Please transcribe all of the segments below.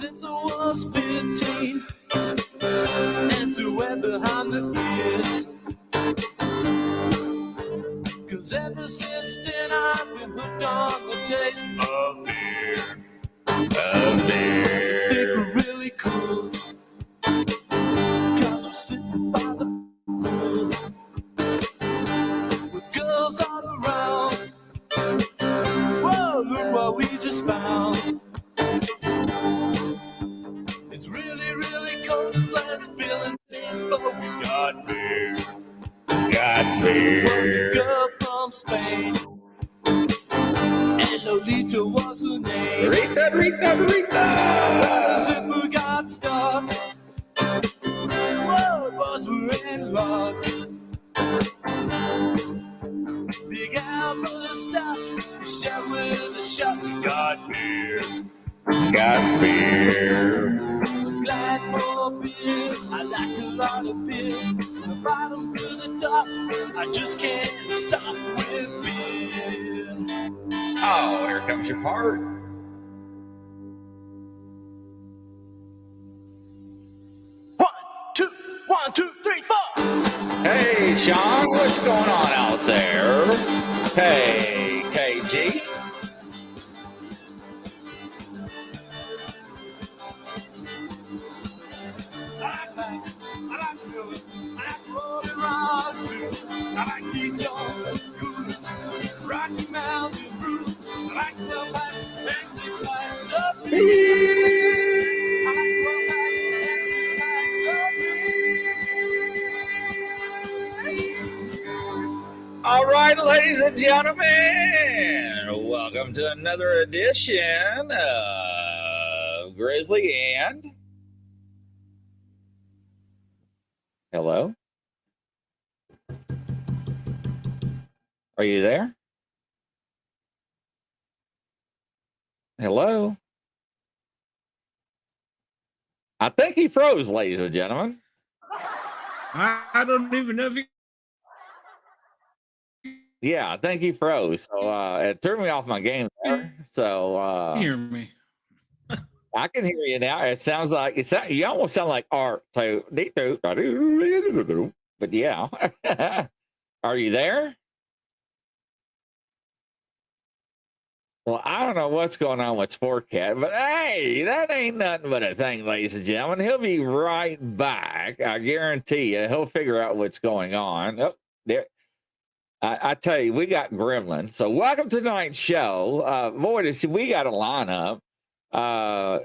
since I was 15, and still wet behind the ears. Cause ever since then I've been hooked on the taste of beer. Of beer. Think we're really cool, cause we're sitting by the pool with girls all around. Whoa, look what we just found. It's really, really cold, this last feeling is, but we got beer. Got beer. There was a girl from Spain, and Lolita was her name. Rita. The zipper got stuck. Whoa, boys, we're in luck. Big Alberta stuff, we share with a shot. We got beer. Got beer. Glad for beer, I like a lot of beer. From the bottom to the top, I just can't stop with beer. Oh, here comes your part. One, two, three, four. Hey, Sean, what's going on out there? Hey, KG. I like Max, I like Billy, I like Rolling Rock too. I like Keystone, Coolers, Rocky Mountain Brew. I like 12 packs and 6 packs of beer. I like 12 packs and 6 packs of beer. All right, ladies and gentlemen, welcome to another edition of Grizzly and... Hello? Are you there? Hello? I think he froze, ladies and gentlemen. I don't even know if he... Yeah, I think he froze. So it threw me off my game there. So hear me. I can hear you now. It sounds like you almost sound like art. So, but yeah. Are you there? Well, I don't know what's going on with Sportcat, but hey, that ain't nothing but a thing, ladies and gentlemen. He'll be right back. I guarantee you. He'll figure out what's going on. Oh, there. I tell you, we got Gremlin. So welcome to tonight's show. Boy, we got a lineup.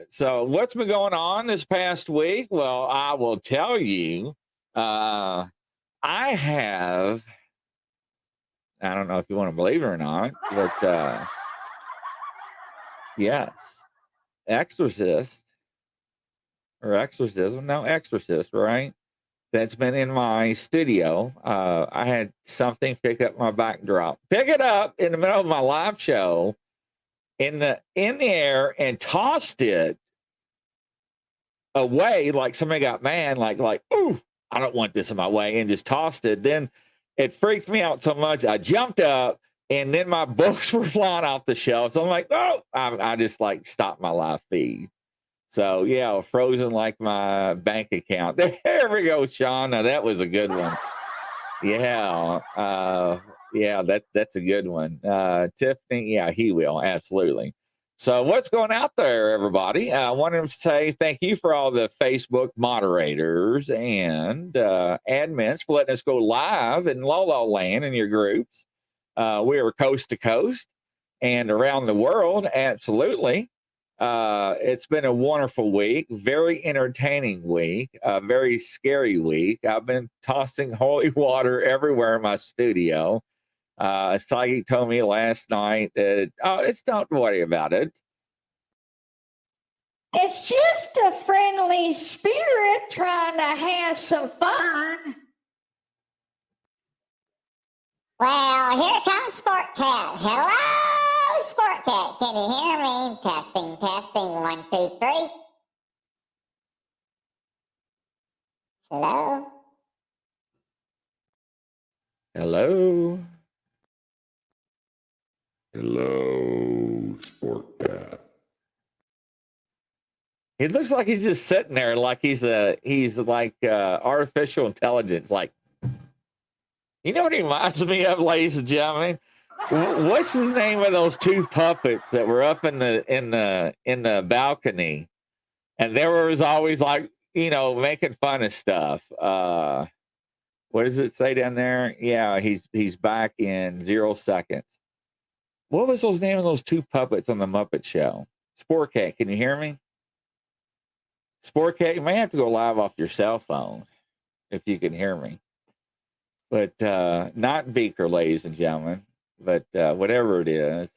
So what's been going on this past week? Well, I will tell you, I don't know if you want to believe it or not, but yes, Exorcist, right? That's been in my studio. I had something pick up my backdrop, pick it up in the middle of my live show in the air and tossed it away like somebody got mad, like, ooh, I don't want this in my way, and just tossed it. Then it freaked me out so much. I jumped up and then my books were flying off the shelf. So I'm like, oh, I just like stopped my live feed. So yeah, frozen like my bank account. There we go, Sean. Now that was a good one. Yeah. Yeah, that's a good one. Tiffany, yeah, he will. Absolutely. So what's going out there, everybody? I wanted to say thank you for all the Facebook moderators and admins for letting us go live in La La Land in your groups. We are coast to coast and around the world. Absolutely. It's been a wonderful week, very entertaining week, a very scary week. I've been tossing holy water everywhere in my studio. A psychic told me last night that, don't worry about it. It's just a friendly spirit trying to have some fun. Well, here comes Sportcat. Hello, Sportcat. Can you hear me? Testing. 1, 2, 3. Hello? Hello? Hello, Sportcat. He looks like he's just sitting there, like he's like artificial intelligence. Like, you know what he reminds me of, ladies and gentlemen? What's the name of those two puppets that were up in the balcony, and there was always like, you know, making fun of stuff. What does it say down there? Yeah, he's back in 0 seconds. What was those name of those two puppets on the Muppet Show? Sportcat, can you hear me? Sportcat, you may have to go live off your cell phone if you can hear me. But not Beaker, ladies and gentlemen, but whatever it is.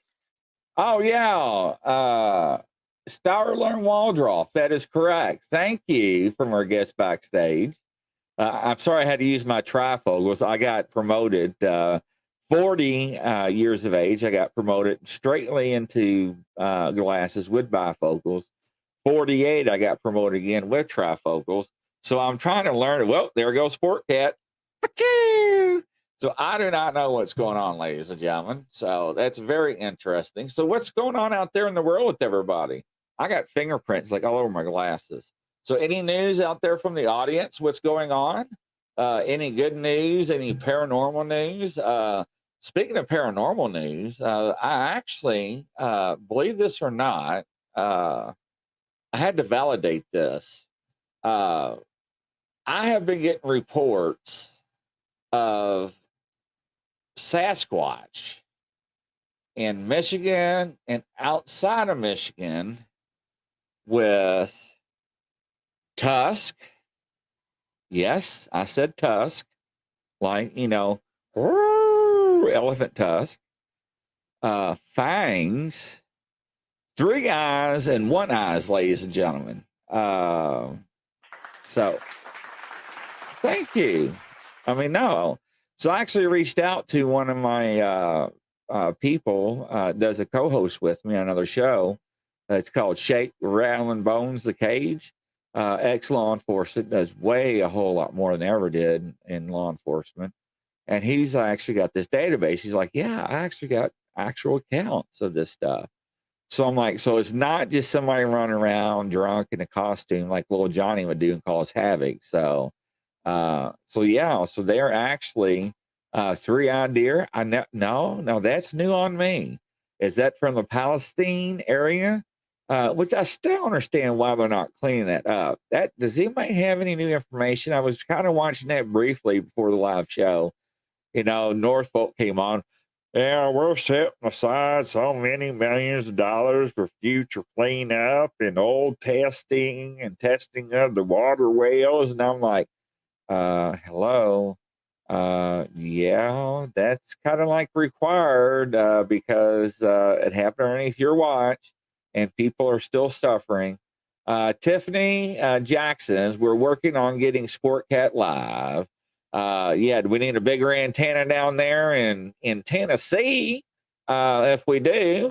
Oh, yeah. Starler and Waldroff, that is correct. Thank you from our guest backstage. I'm sorry I had to use my trifocals. I got promoted 40 years of age. I got promoted straightly into glasses with bifocals. 48, I got promoted again with trifocals. So I'm trying to learn. Well, there goes Sportcat. So I do not know what's going on, ladies and gentlemen. So that's very interesting. So what's going on out there in the world with everybody? I got fingerprints like all over my glasses. So any news out there from the audience? What's going on? Any good news? Any paranormal news? Speaking of paranormal news, I actually, believe this or not, I had to validate this. I have been getting reports of Sasquatch in Michigan and outside of Michigan with tusk. Yes, I said tusk, like, you know, elephant tusk, fangs, 3 eyes and 1 eyes, ladies and gentlemen. So thank you. I mean, no. So I actually reached out to one of my people, does a co-host with me on another show. It's called Shake, Rattle, and Bones, The Cage. Ex-law enforcement, does a whole lot more than I ever did in law enforcement. And he's actually got this database. He's like, yeah, I actually got actual accounts of this stuff. So I'm like, so it's not just somebody running around drunk in a costume like little Johnny would do and cause havoc. So yeah, so they're actually 3-eyed deer. No, that's new on me. Is that from the Palestine area? Which I still understand why they're not cleaning that up. Does anybody have any new information? I was kind of watching that briefly before the live show. You know, Norfolk came on. Yeah, we're setting aside so many millions of dollars for future cleanup and old testing and testing of the water whales. And I'm like, hello. Yeah, that's kind of like required because it happened underneath your watch and people are still suffering. Tiffany Jackson's, we're working on getting Sportcat live. Yeah, do we need a bigger antenna down there in Tennessee? If we do.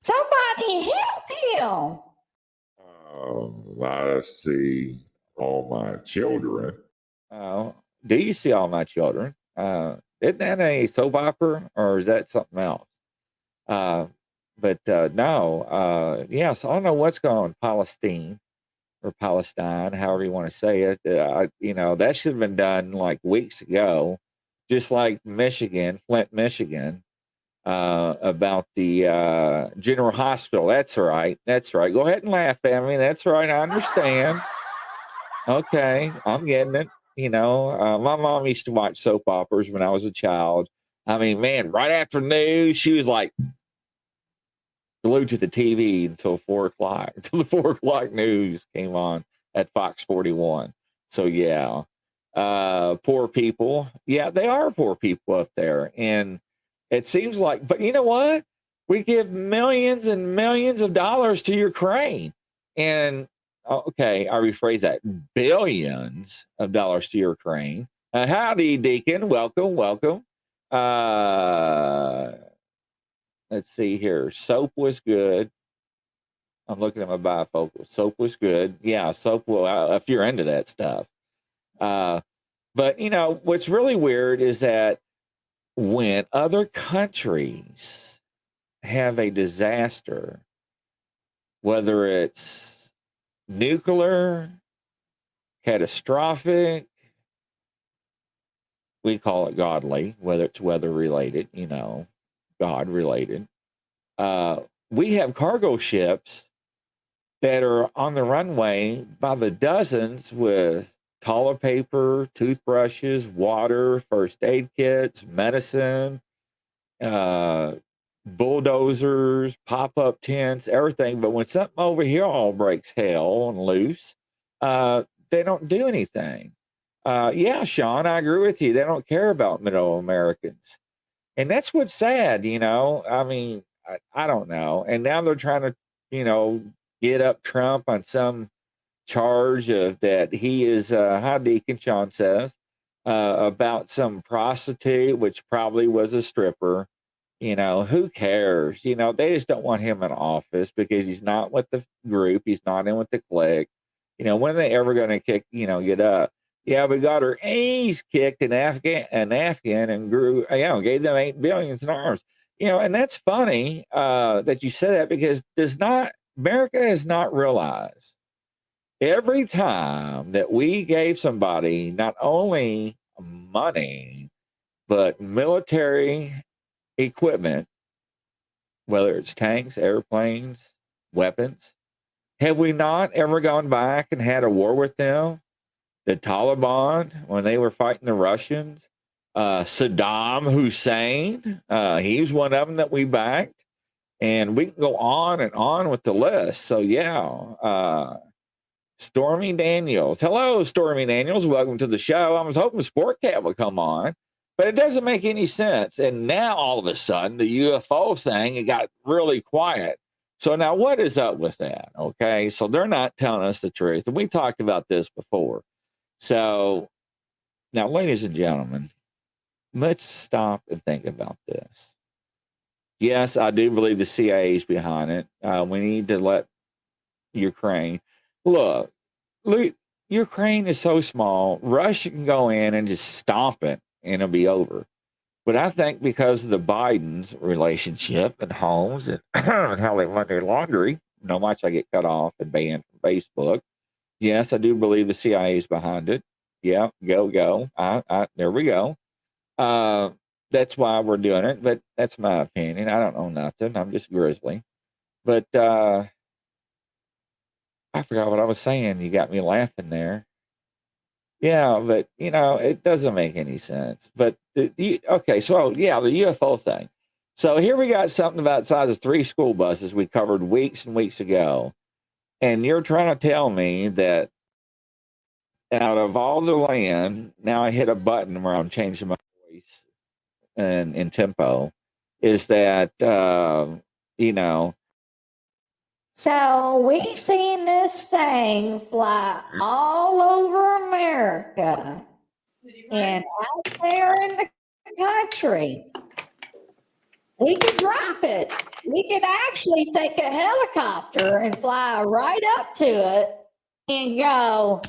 Somebody help him. I see all my children. Do you see all my children? Isn't that a soap opera or is that something else? But no, yes, I don't know what's going on in Palestine or Palestine, however you want to say it. You know, that should have been done like weeks ago, just like Michigan, Flint, Michigan, about the General Hospital. That's right. That's right. Go ahead and laugh at me. That's right. I understand. Okay, I'm getting it. You know, my mom used to watch soap operas when I was a child. I mean, man, right after news, she was like glued to the TV until 4 o'clock, until the 4 o'clock news came on at Fox 41. So yeah, poor people. Yeah, they are poor people up there. And it seems like, but you know what? We give millions and millions of dollars to Ukraine. And okay, I rephrase that, billions of dollars to Ukraine. Howdy, Deacon. Welcome, welcome. Let's see here. Soap was good. I'm looking at my bifocal. Soap was good. Yeah, soap will, if you're into that stuff. But, you know, what's really weird is that when other countries have a disaster, whether it's nuclear, catastrophic. We call it godly, whether it's weather related, God related. We have cargo ships that are on the runway by the dozens with toilet paper, toothbrushes, water, first aid kits, medicine, bulldozers, pop-up tents, everything. But when something over here all breaks hell and loose, they don't do anything. Yeah, Sean, I agree with you. They don't care about middle Americans. And that's what's sad, I mean, I don't know. And now they're trying to, get up Trump on some charge of that he is, how Deacon Sean says, about some prostitute, which probably was a stripper. Who cares? They just don't want him in office because he's not with the group. He's not in with the clique. When are they ever going to get up? Yeah, we got her A's kicked in Afghan and grew, gave them $8 billion in arms. And that's funny that you said that because America has not realized every time that we gave somebody not only money, but military equipment, whether it's tanks, airplanes, weapons, have we not ever gone back and had a war with them? The Taliban, when they were fighting the Russians, Saddam Hussein, he's one of them that we backed. And we can go on and on with the list. So, yeah. Stormy Daniels. Hello, Stormy Daniels. Welcome to the show. I was hoping Sportcat would come on, but it doesn't make any sense. And now, all of a sudden, the UFO thing, it got really quiet. So now what is up with that? Okay. So they're not telling us the truth. And we talked about this before. So now, ladies and gentlemen, let's stop and think about this. Yes, I do believe the CIA is behind it. We need to let Ukraine look. Ukraine is so small. Russia can go in and just stomp it and it'll be over. But I think because of the Biden's relationship and homes and how they run their laundry, much I get cut off and banned from Facebook. Yes, I do believe the CIA is behind it. Yeah, go. There we go. That's why we're doing it, but that's my opinion. I don't know nothing. I'm just Grizzly. But I forgot what I was saying. You got me laughing there. Yeah, but, it doesn't make any sense. But, okay, so, yeah, the UFO thing. So here we got something about the size of 3 school buses we covered weeks and weeks ago. And you're trying to tell me that out of all the land, now I hit a button where I'm changing my voice and in tempo, is that, So we seen this thing fly all over America and out there in the country. We could drop it. We could actually take a helicopter and fly right up to it and go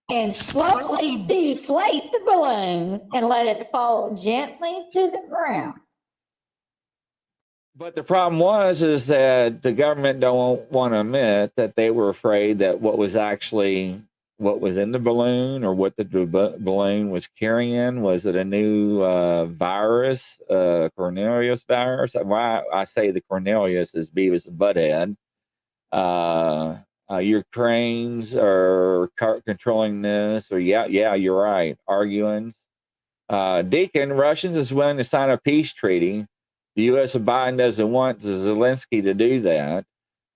and slowly deflate the balloon and let it fall gently to the ground. But the problem is that the government don't want to admit that they were afraid that what was in the balloon or what the balloon was carrying, was it a new virus, Cornelius virus? Why I say the Cornelius is Beavis and Butthead. Ukrainians are controlling this, or yeah, you're right. Arguing. Deacon, Russians is willing to sign a peace treaty. The U.S. of Biden doesn't want Zelensky to do that.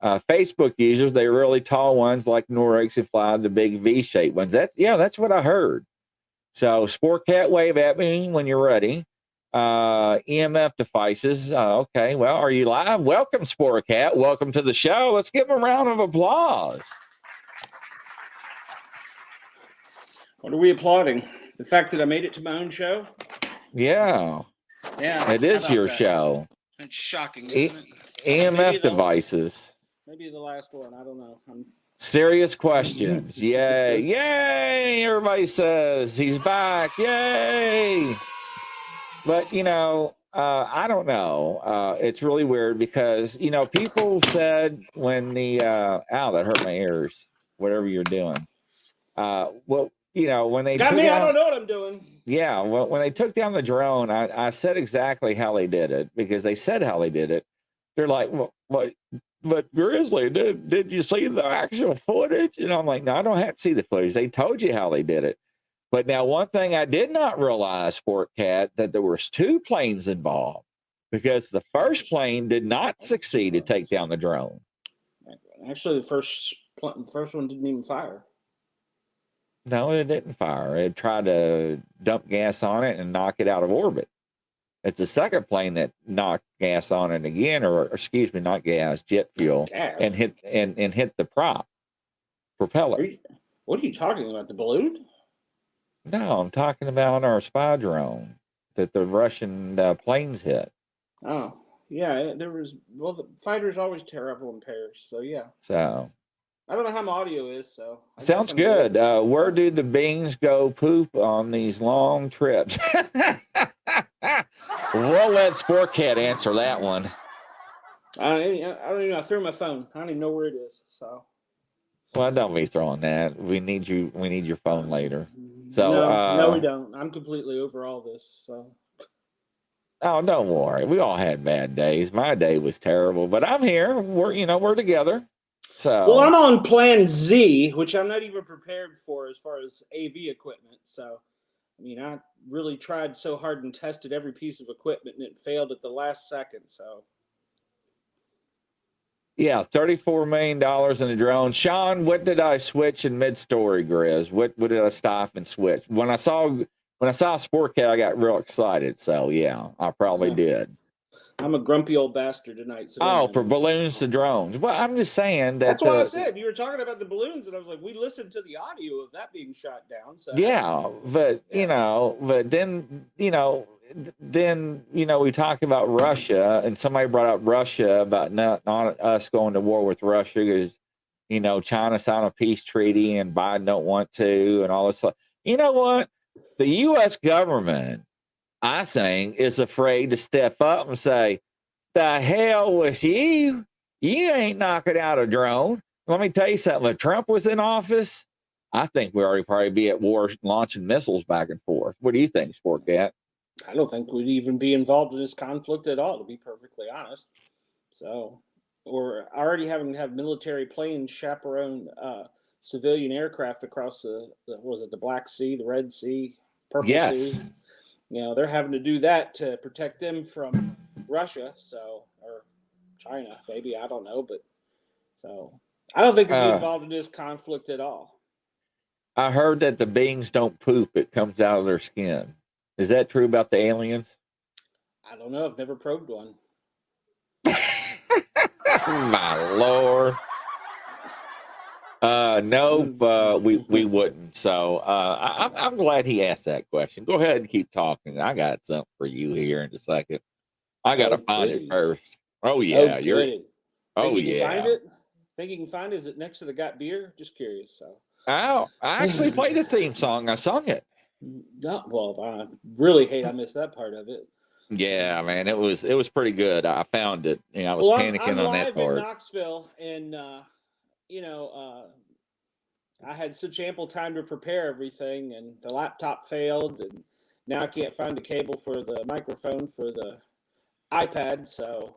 Facebook users, they're really tall ones like Norix who fly the big V-shaped ones. That's what I heard. So Sportcat, wave at me when you're ready. EMF devices. Okay, well, are you live? Welcome, Sportcat. Welcome to the show. Let's give him a round of applause. What are we applauding? The fact that I made it to my own show? Yeah. Yeah. It is your show. That's shocking, isn't it? EMF devices. Maybe the last one. I don't know. Serious questions. Yay. Yay. Everybody says he's back. Yay. But, I don't know. It's really weird because, you know, people said when the, ow, that hurt my ears, whatever you're doing. Well, you know, when they Got took me. I down, don't know what I'm doing. yeah, well, when they took down the drone, I said exactly how they did it because they said how they did it. They're like, well, but Grizzly, did you see the actual footage? And I'm like, no, I don't have to see the footage. They told you how they did it. But now, one thing I did not realize, Sportcat, that there was 2 planes involved because the first plane did not succeed to take down the drone. Actually, the first one didn't even fire. No, it didn't fire. It tried to dump gas on it and knock it out of orbit. It's the second plane that knocked gas on it again, or excuse me, not gas, jet fuel, Gas. and hit the propeller. What are you talking about? The balloon? No, I'm talking about our spy drone that the Russian planes hit. Oh, yeah. The fighters always travel in pairs. So, yeah. So I don't know how my audio is. So sounds good. Where do the beans go poop on these long trips? We'll let Sportcat answer that one. I don't even know. I threw my phone. I don't even know where it is. So. Well, don't be throwing that. We need your phone later. So no, we don't. I'm completely over all this. So. Oh, don't worry. We all had bad days. My day was terrible, but I'm here. We're together. So. Well, I'm on Plan Z, which I'm not even prepared for as far as AV equipment. So, I mean, I really tried so hard and tested every piece of equipment, and it failed at the last second. So. Yeah, $34 million in a drone. Sean, what did I switch in mid-story, Grizz? What did I stop and switch? When I saw Sportcat, I got real excited. So yeah, I probably did. I'm a grumpy old bastard tonight. So for balloons to drones. Well, I'm just saying that's why I said you were talking about the balloons, and I was like, we listened to the audio of that being shot down. So yeah, but then we talk about Russia, and somebody brought up Russia about not us going to war with Russia because China signed a peace treaty and Biden don't want to, and all this stuff. You know what? The U.S. government, I think, is afraid to step up and say, "The hell with you! You ain't knocking out a drone." Let me tell you something. If Trump was in office, I think we'd already probably be at war launching missiles back and forth. What do you think, Sportcat? I don't think we'd even be involved in this conflict at all, to be perfectly honest. So, or already having to have military planes chaperone civilian aircraft across the Black Sea, the Red Sea, Purple Sea. They're having to do that to protect them from Russia, or China, maybe, I don't know, but so I don't think we'd be involved in this conflict at all. I heard that the beings don't poop; it comes out of their skin. Is that true about the aliens? I don't know. I've never probed one. My Lord. No, we wouldn't. So I'm glad he asked that question. Go ahead and keep talking. I got something for you here in a second. I got to find it first. Oh yeah, Think you can find it? Think you can find it? Is it next to the Got Beer? Just curious. So. I actually played the theme song. I sung it. No, well, I really hate I missed that part of it. Yeah, man, it was pretty good. I found it. I was panicking on that part. I'm live in Knoxville, and I had such ample time to prepare everything, and the laptop failed, and now I can't find the cable for the microphone for the iPad. So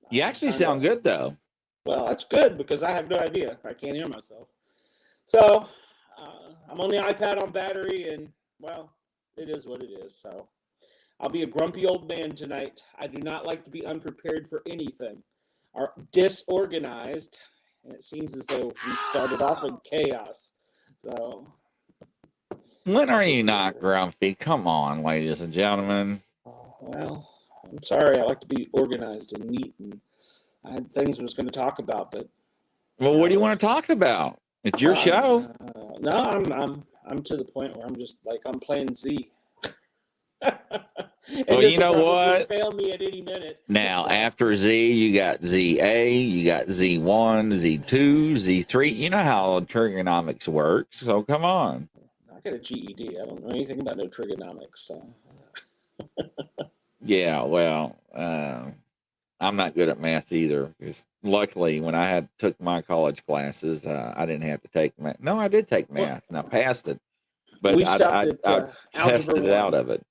you actually sound good, though. Well, that's good because I have no idea. I can't hear myself. So I'm on the iPad on battery, and well, it is what it is. So I'll be a grumpy old man tonight. I do not like to be unprepared for anything or disorganized. And it seems as though we started off in chaos. So when are you not grumpy? Come on, ladies and gentlemen. Well, I'm sorry. I like to be organized and neat, and I had things I was going to talk about, but well, what do you want to talk about? It's your show. No, I'm to the point where I'm just like I'm Plan Z. Well, you know what? Fail me at any minute. Now, after Z, you got ZA, you got Z1, Z2, Z3. You know how trigonomics works, so come on. I got a GED. I don't know anything about no trigonomics. So. Yeah, well, I'm not good at math either. Because luckily, when I took my college classes, I didn't have to take math. No, I did take Well, math, and I passed it, but we I stopped at algebra tested it out 1. of it.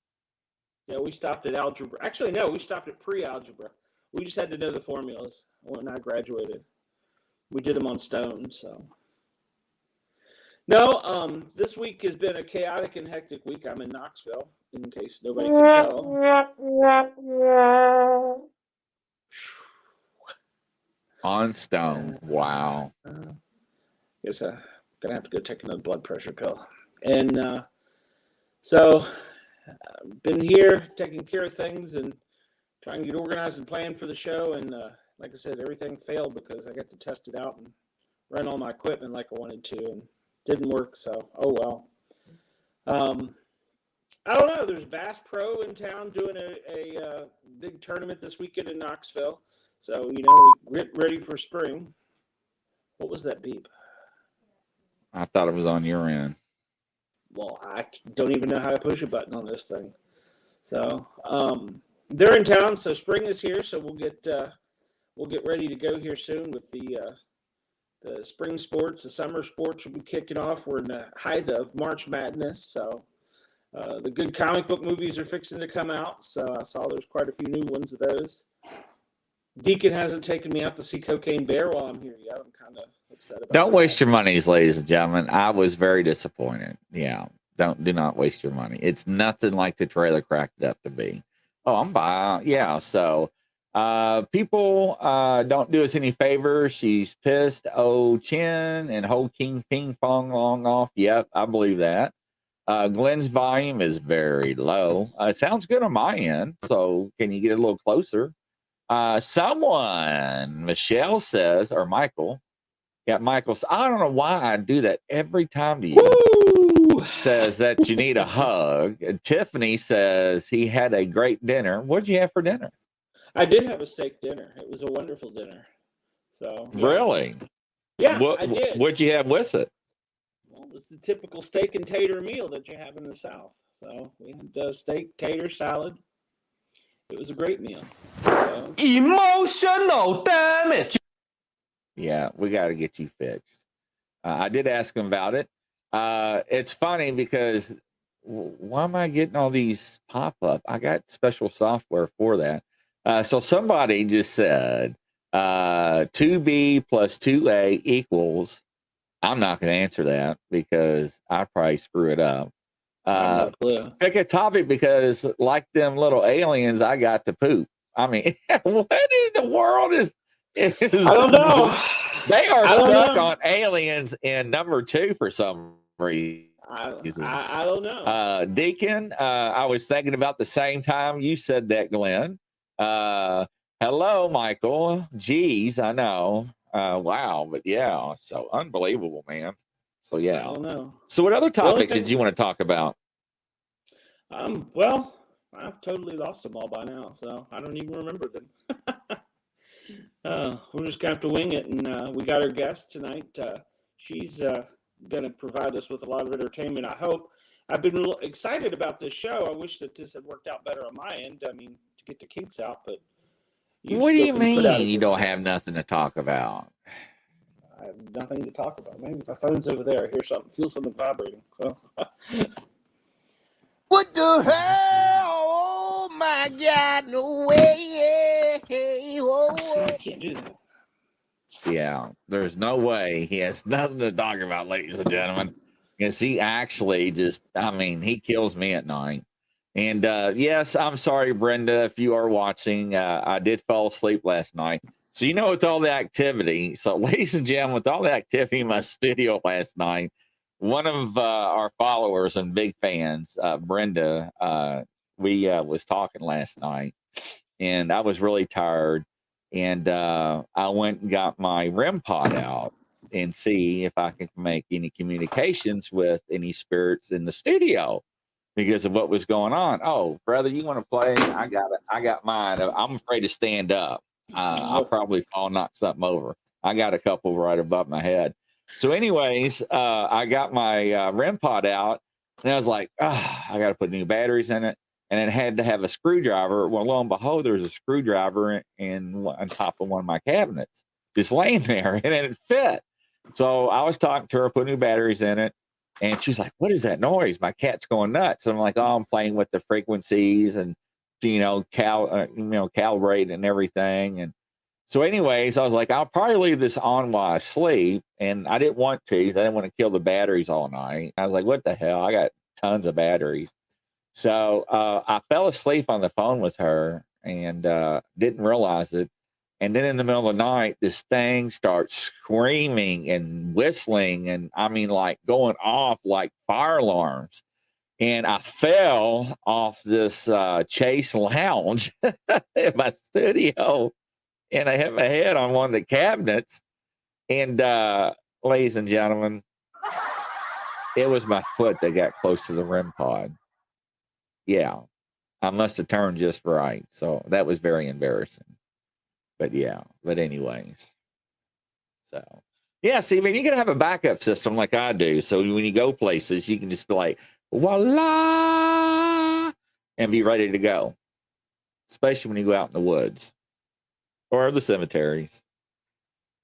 Yeah, we stopped at algebra. Actually, no, we stopped at pre-algebra. We just had to know the formulas when I graduated. We did them on stone, so. No, this week has been a chaotic and hectic week. I'm in Knoxville, in case nobody can tell. On stone. Wow. Guess I'm gonna have to go take another blood pressure pill. And so I've been here taking care of things and trying to get organized and plan for the show. And like I said, everything failed because I got to test it out and run all my equipment like I wanted to, and didn't work. So oh well. I don't know. There's Bass Pro in town doing a big tournament this weekend in Knoxville. So, we get ready for spring. What was that beep? I thought it was on your end. Well, I don't even know how to push a button on this thing. So, they're in town, so spring is here. So we'll get ready to go here soon with the spring sports. The summer sports will be kicking off. We're in the height of March Madness, so the good comic book movies are fixing to come out. So I saw there's quite a few new ones of those. Deacon hasn't taken me out to see Cocaine Bear while I'm here yet. I'm kind of upset about Don't that. waste your monies, ladies and gentlemen. I was very disappointed. Yeah, do not waste your money. It's nothing like the trailer cracked it up to be. Oh, I'm by. Yeah, so people don't do us any favors. She's pissed. Oh, Chin and Ho King Ping Pong long off. Yep, I believe that. Glenn's volume is very low. Sounds good on my end. So can you get a little closer? Michelle says, or Michael. Yeah, Michael. I don't know why I do that every time to you. Woo! Says that you need a hug. Tiffany says he had a great dinner. What did you have for dinner? I did have a steak dinner. It was a wonderful dinner. So yeah. Really? Yeah, I did. What'd you have with it? Well, it's the typical steak and tater meal that you have in the South. So we had steak, tater, salad. It was a great meal. So. Emotional damage. Yeah, we got to get you fixed. I did ask him about it. It's funny because why am I getting all these pop-up? I got special software for that. So somebody just said 2B plus 2A equals. I'm not going to answer that because I probably screw it up. Pick a topic because, like them little aliens, I got to poop. I mean, what in the world is I don't know. They are stuck on aliens in number 2 for some reason. I don't know. Deacon, I was thinking about the same time you said that, Glenn. Hello, Michael. Geez, I know. Wow, but yeah, so unbelievable, man. So yeah. I don't know. So what other topics did you want to talk about? Well, I've totally lost them all by now, so I don't even remember them. We're just gonna have to wing it, and we got our guest tonight. She's gonna provide us with a lot of entertainment, I hope. I've been real excited about this show. I wish that this had worked out better on my end. I mean, to get the kinks out, but what do you mean you don't have nothing to talk about? I have nothing to talk about. Maybe my phone's over there. I hear something, feel something vibrating. So. What the hell? Oh my God! No way! Whoa. I can't do that. Yeah, there's no way. He has nothing to talk about, ladies and gentlemen. Because he actually he kills me at night. And yes, I'm sorry, Brenda, if you are watching. I did fall asleep last night. So, with all the activity. So, ladies and gentlemen, with all the activity in my studio last night, one of our followers and big fans, Brenda, we was talking last night. And I was really tired. And I went and got my REM pod out and see if I can make any communications with any spirits in the studio because of what was going on. Oh, brother, you want to play? I got it. I got mine. I'm afraid to stand up. I'll probably fall and knock something over. I got a couple right above my head. So anyways, I got my REM pod out and I was like, I got to put new batteries in it. and it had to have a screwdriver. Well, lo and behold, there's a screwdriver on top of one of my cabinets, just laying there, and it fit. So I was talking to her, put new batteries in it, and she's like, "What is that noise? My cat's going nuts." And I'm like, "Oh, I'm playing with the frequencies and calibrate and everything." And so, anyways, I was like, "I'll probably leave this on while I sleep," and I didn't want to because I didn't want to kill the batteries all night. I was like, "What the hell? I got tons of batteries." So I fell asleep on the phone with her and didn't realize it. And then in the middle of the night, this thing starts screaming and whistling, and I mean, like going off like fire alarms. And I fell off this Chase lounge in my studio, and I hit my head on one of the cabinets. And ladies and gentlemen, it was my foot that got close to the REM pod. Yeah, I must have turned just right. So that was very embarrassing. But anyways. So, yeah, see, man, you got to have a backup system like I do. So when you go places, you can just be like, voila, and be ready to go. Especially when you go out in the woods or the cemeteries.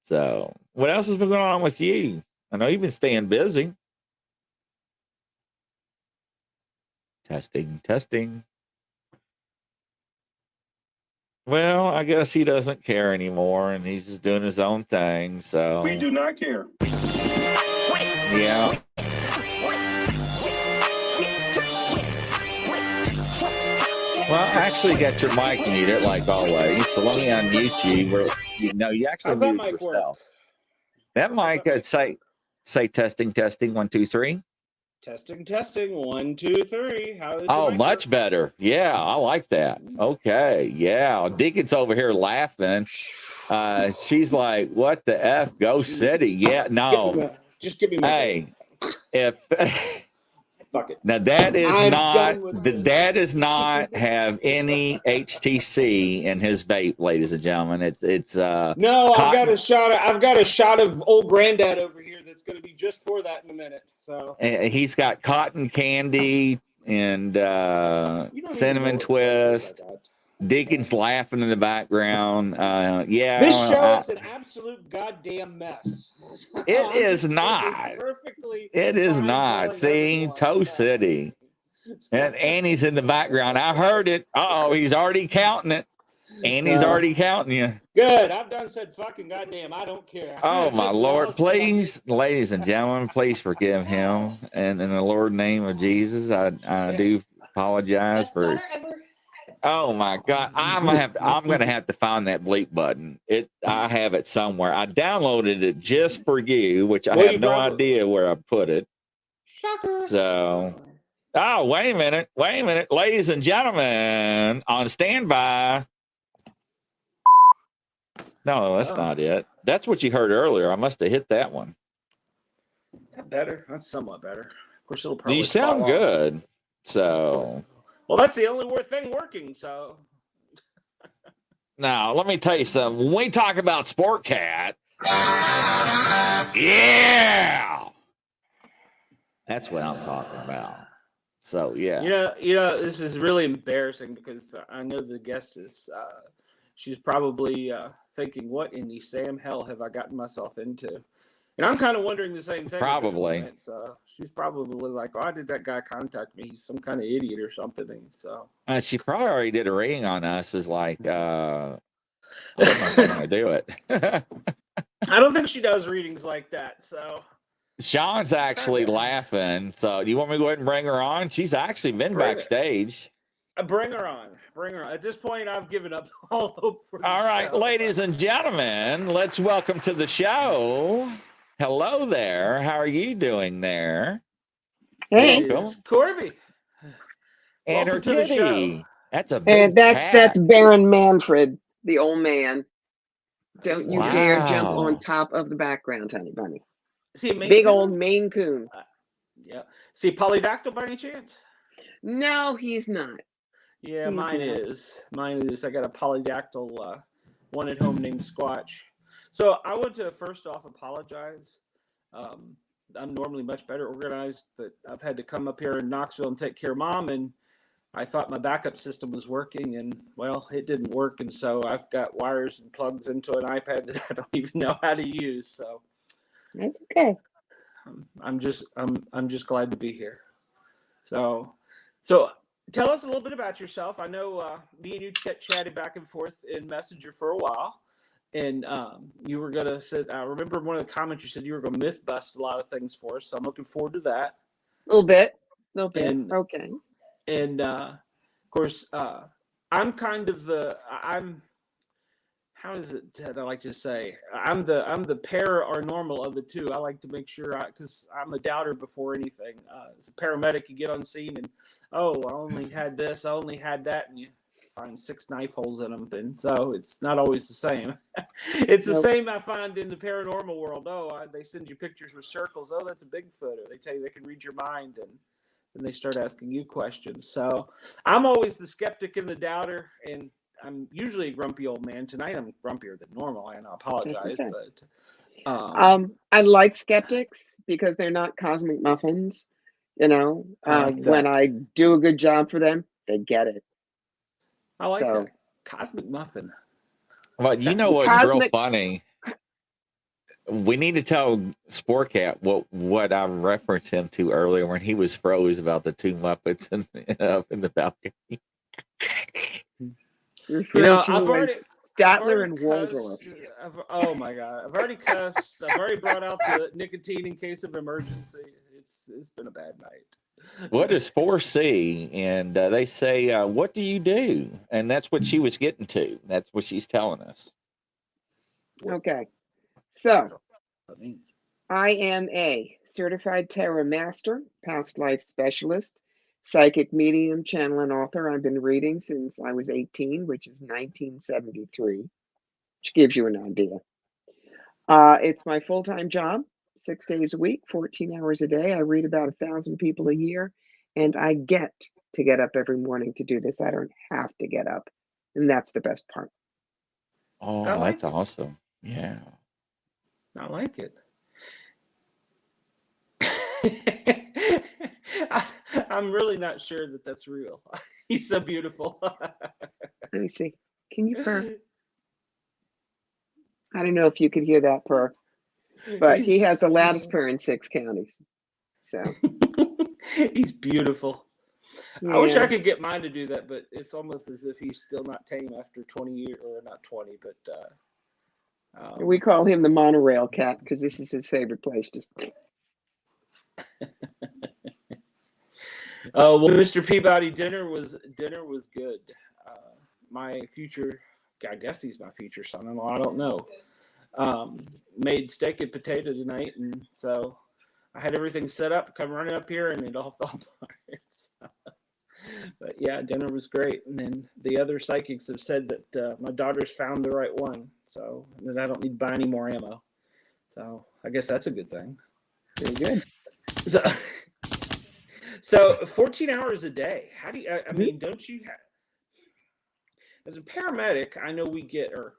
So, what else has been going on with you? I know you've been staying busy. Testing. Well, I guess he doesn't care anymore, and he's just doing his own thing. So We do not care. Yeah. Well, I actually got your mic muted like always, so let me unmute you. You actually How's that muted mic yourself. work? That mic could say testing 1 2 3. Testing 1 2 3. How is Oh, the mic much work? better. Yeah, I like that. Okay, yeah. Deacon's over here laughing. She's like, "What the f? Go City?" Yeah, no. Just give me my Hey, if fuck it. now that is I'm not done with this. that does not have any HTC in his vape, ladies and gentlemen. It's No, cotton. I've got a shot of old granddad over here that's going to be just for that in a minute. So He's got cotton candy and you don't even know cinnamon what flavor twist. I got. Deacon's laughing in the background. Yeah, This show is an absolute goddamn mess. It I'm is just not. perfectly It is fine not. telling See, everyone Toe that. City. And Annie's in the background. I heard it. Uh-oh, he's already counting it. Annie's already counting you. Good. I've done said fucking goddamn. I don't care. Oh, my Just Lord. lost Please, ladies and gentlemen, please forgive him. And in the Lord name of Jesus, I do apologize Best for. daughter ever. Oh my God. I'm gonna have to find that bleep button. I have it somewhere. I downloaded it just for you, which I Well, have you no probably- idea where I put it. Shocker. So wait a minute. Ladies and gentlemen, on standby. No, that's not it. That's what you heard earlier. I must have hit that one. Is that better? That's somewhat better. Of course, it'll probably You sound fall off. good. So Well, that's the only thing working. So now let me tell you something. When we talk about Sportcat, yeah, that's what I'm talking about. So yeah, you know, this is really embarrassing because I know the guest is. She's probably thinking, "What in the Sam hell have I gotten myself into?" And I'm kind of wondering the same thing. Probably. So she's probably like, "Why did that guy contact me? He's some kind of idiot or something." And so she probably already did a reading on us. Is like, I don't know if I'm gonna do it. I don't think she does readings like that. So Sean's actually laughing. So do you want me to go ahead and bring her on? She's actually been backstage. Bring her on. At this point, I've given up all hope for. All right, ladies and gentlemen, let's welcome to the show. Hello there. How are you doing there? Hey, It's Corby. And her Welcome to the show. kitty. That's a big and that's cat. Baron Manfred, the old man. Don't you dare jump Wow. on top of the background, honey bunny. See, Maine Big Coon? old Maine Coon. Yeah. See, polydactyl by any chance? No, he's not. Yeah, He's mine not. is. I got a polydactyl one at home named Squatch. So I want to first off apologize. I'm normally much better organized, but I've had to come up here in Knoxville and take care of Mom, and I thought my backup system was working, and well, it didn't work, and so I've got wires and plugs into an iPad that I don't even know how to use. So That's okay. I'm just glad to be here. So tell us a little bit about yourself. I know me and you chatted back and forth in Messenger for a while, and you were gonna say. I remember one of the comments you said you were gonna myth bust a lot of things for us. So I'm looking forward to that. A little bit. And Okay. And of course, I'm kind of I'm how is it that I like to say? I'm the pair or normal of the two. I like to make sure because I'm a doubter before anything. As a paramedic, you get on scene and I only had this, I only had that, and you find 6 knife holes in them. Then so it's not always the same. It's the same I find in the paranormal world. They send you pictures with circles. Oh, that's a Bigfoot. Or they tell you they can read your mind and they start asking you questions. So I'm always the skeptic and the doubter, and I'm usually a grumpy old man. Tonight I'm grumpier than normal, and I apologize. Okay. But I like skeptics because they're not cosmic muffins. When I do a good job for them, they get it. I like that cosmic muffin. Well, you know what's real funny? We need to tell Sportcat what I referenced him to earlier when he was froze about the 2 Muppets up in the balcony. I've already Statler and Waldorf. Oh my God! I've already cussed. I've already brought out the nicotine in case of emergency. It's been a bad night. What is 4C? And they say, "What do you do?" And that's what she was getting to. That's what she's telling us. Okay. So, I am a certified tarot master, past life specialist, psychic medium, channel, and author. I've been reading since I was 18, which is 1973, which gives you an idea. It's my full-time job, 6 days a week, 14 hours a day. I read about 1,000 people a year, and I get to get up every morning to do this. I don't have to get up, and that's the bbest part. Oh, that's awesome. Yeah. I like it. I'm really not sure that that's real. He's so beautiful. Let me see. Can you purr? I don't know if you could hear that purr, but he has the loudest purr in 6 counties. So he's beautiful. Yeah. I wish I could get mine to do that, but it's almost as if he's still not tame after 20 years, or not 20, but we call him the monorail cat because this is his favorite place. Just well, Mr. Peabody, dinner was good. My future, I guess he's my future son-in-law. I don't know. Made steak and potato tonight, and so I had everything set up, come running up here, and it all fell apart. But yeah, dinner was great. And then the other psychics have said that my daughter's found the right one, so that I don't need to buy any more ammo. So I guess that's a good thing. Very good. So 14 hours a day. How do you? I mean, don't you have? As a paramedic, I know we get, or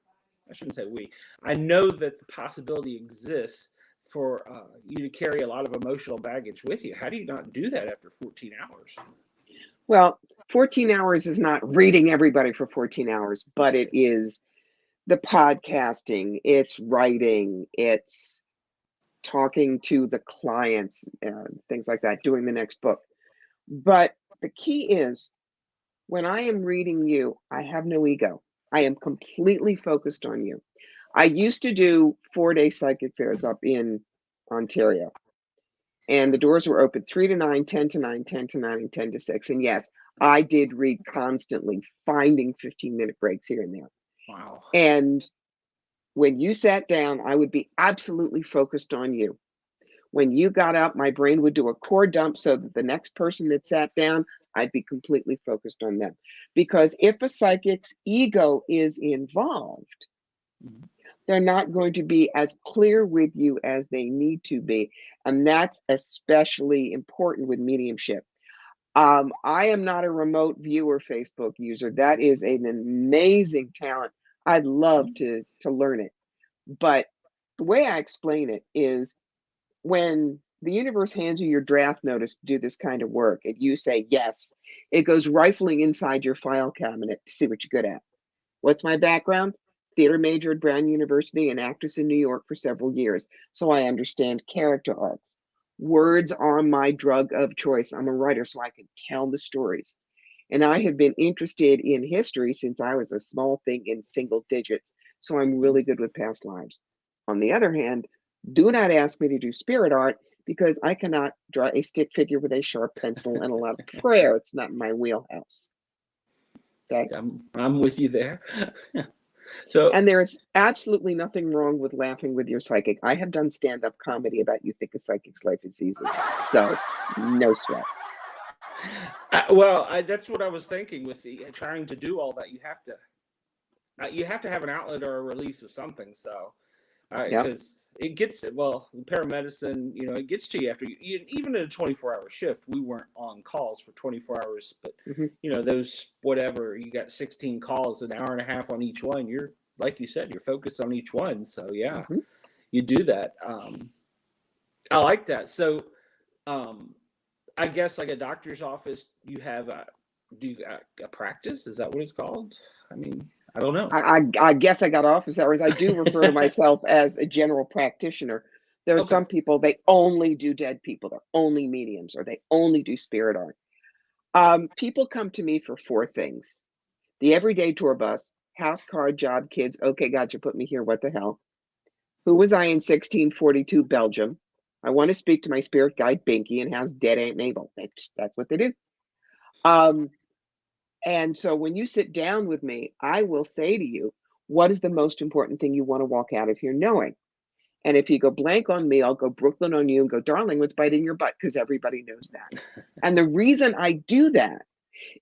I shouldn't say we. I know that the possibility exists for you to carry a lot of emotional baggage with you. How do you not do that after 14 hours? Well, 14 hours is not reading everybody for 14 hours, but it is the podcasting, it's writing, it's talking to the clients, things like that, doing the next book. But the key is, when I am reading you, I have no ego. I am completely focused on you. I used to do 4-day psychic fairs up in Ontario. And the doors were open 3 to 9, 10 to 9, 10 to 9, and 10 to 6. And yes, I did read constantly, finding 15-minute breaks here and there. Wow. And when you sat down, I would be absolutely focused on you. When you got up, my brain would do a core dump so that the next person that sat down, I'd be completely focused on them. Because if a psychic's ego is involved, they're not going to be as clear with you as they need to be. And that's especially important with mediumship. I am not a remote viewer Facebook user. That is an amazing talent. I'd love to learn it. But the way I explain it is, when the universe hands you your draft notice to do this kind of work, and you say yes, it goes rifling inside your file cabinet to see what you're good at. What's my background? Theater major at Brown University and actress in New York for several years, so I understand character arcs. Words are my drug of choice. I'm a writer, so I can tell the stories. And I have been interested in history since I was a small thing in single digits, so I'm really good with past lives. On the other hand, do not ask me to do spirit art because I cannot draw a stick figure with a sharp pencil and a lot of prayer. It's not my wheelhouse. Okay. I'm with you there. So, and there's absolutely nothing wrong with laughing with your psychic. I have done stand-up comedy about you think a psychic's life is easy, so no sweat. That's what I was thinking with trying to do all that. You have to have an outlet or a release of something. So, because it gets paramedicine, it gets to you after even in a 24-hour shift. We weren't on calls for 24 hours, but those whatever you got 16 calls, an hour and a half on each one. You're like you said, you're focused on each one. So you do that. I like that. So, I guess like a doctor's office, you have a practice? Is that what it's called? I mean, I don't know. I guess I got office hours. I do refer to myself as a general practitioner. There are some people, they only do dead people. They're only mediums, or they only do spirit art. People come to me for 4 things: the everyday tour bus, house, car, job, kids. Okay, God, you put me here. What the hell? Who was I in 1642 Belgium? I want to speak to my spirit guide Binky and how's dead Aunt Mabel. That's what they do. And so when you sit down with me, I will say to you, what is the most important thing you want to walk out of here knowing? And if you go blank on me, I'll go Brooklyn on you and go, darling, what's biting your butt? Because everybody knows that. And the reason I do that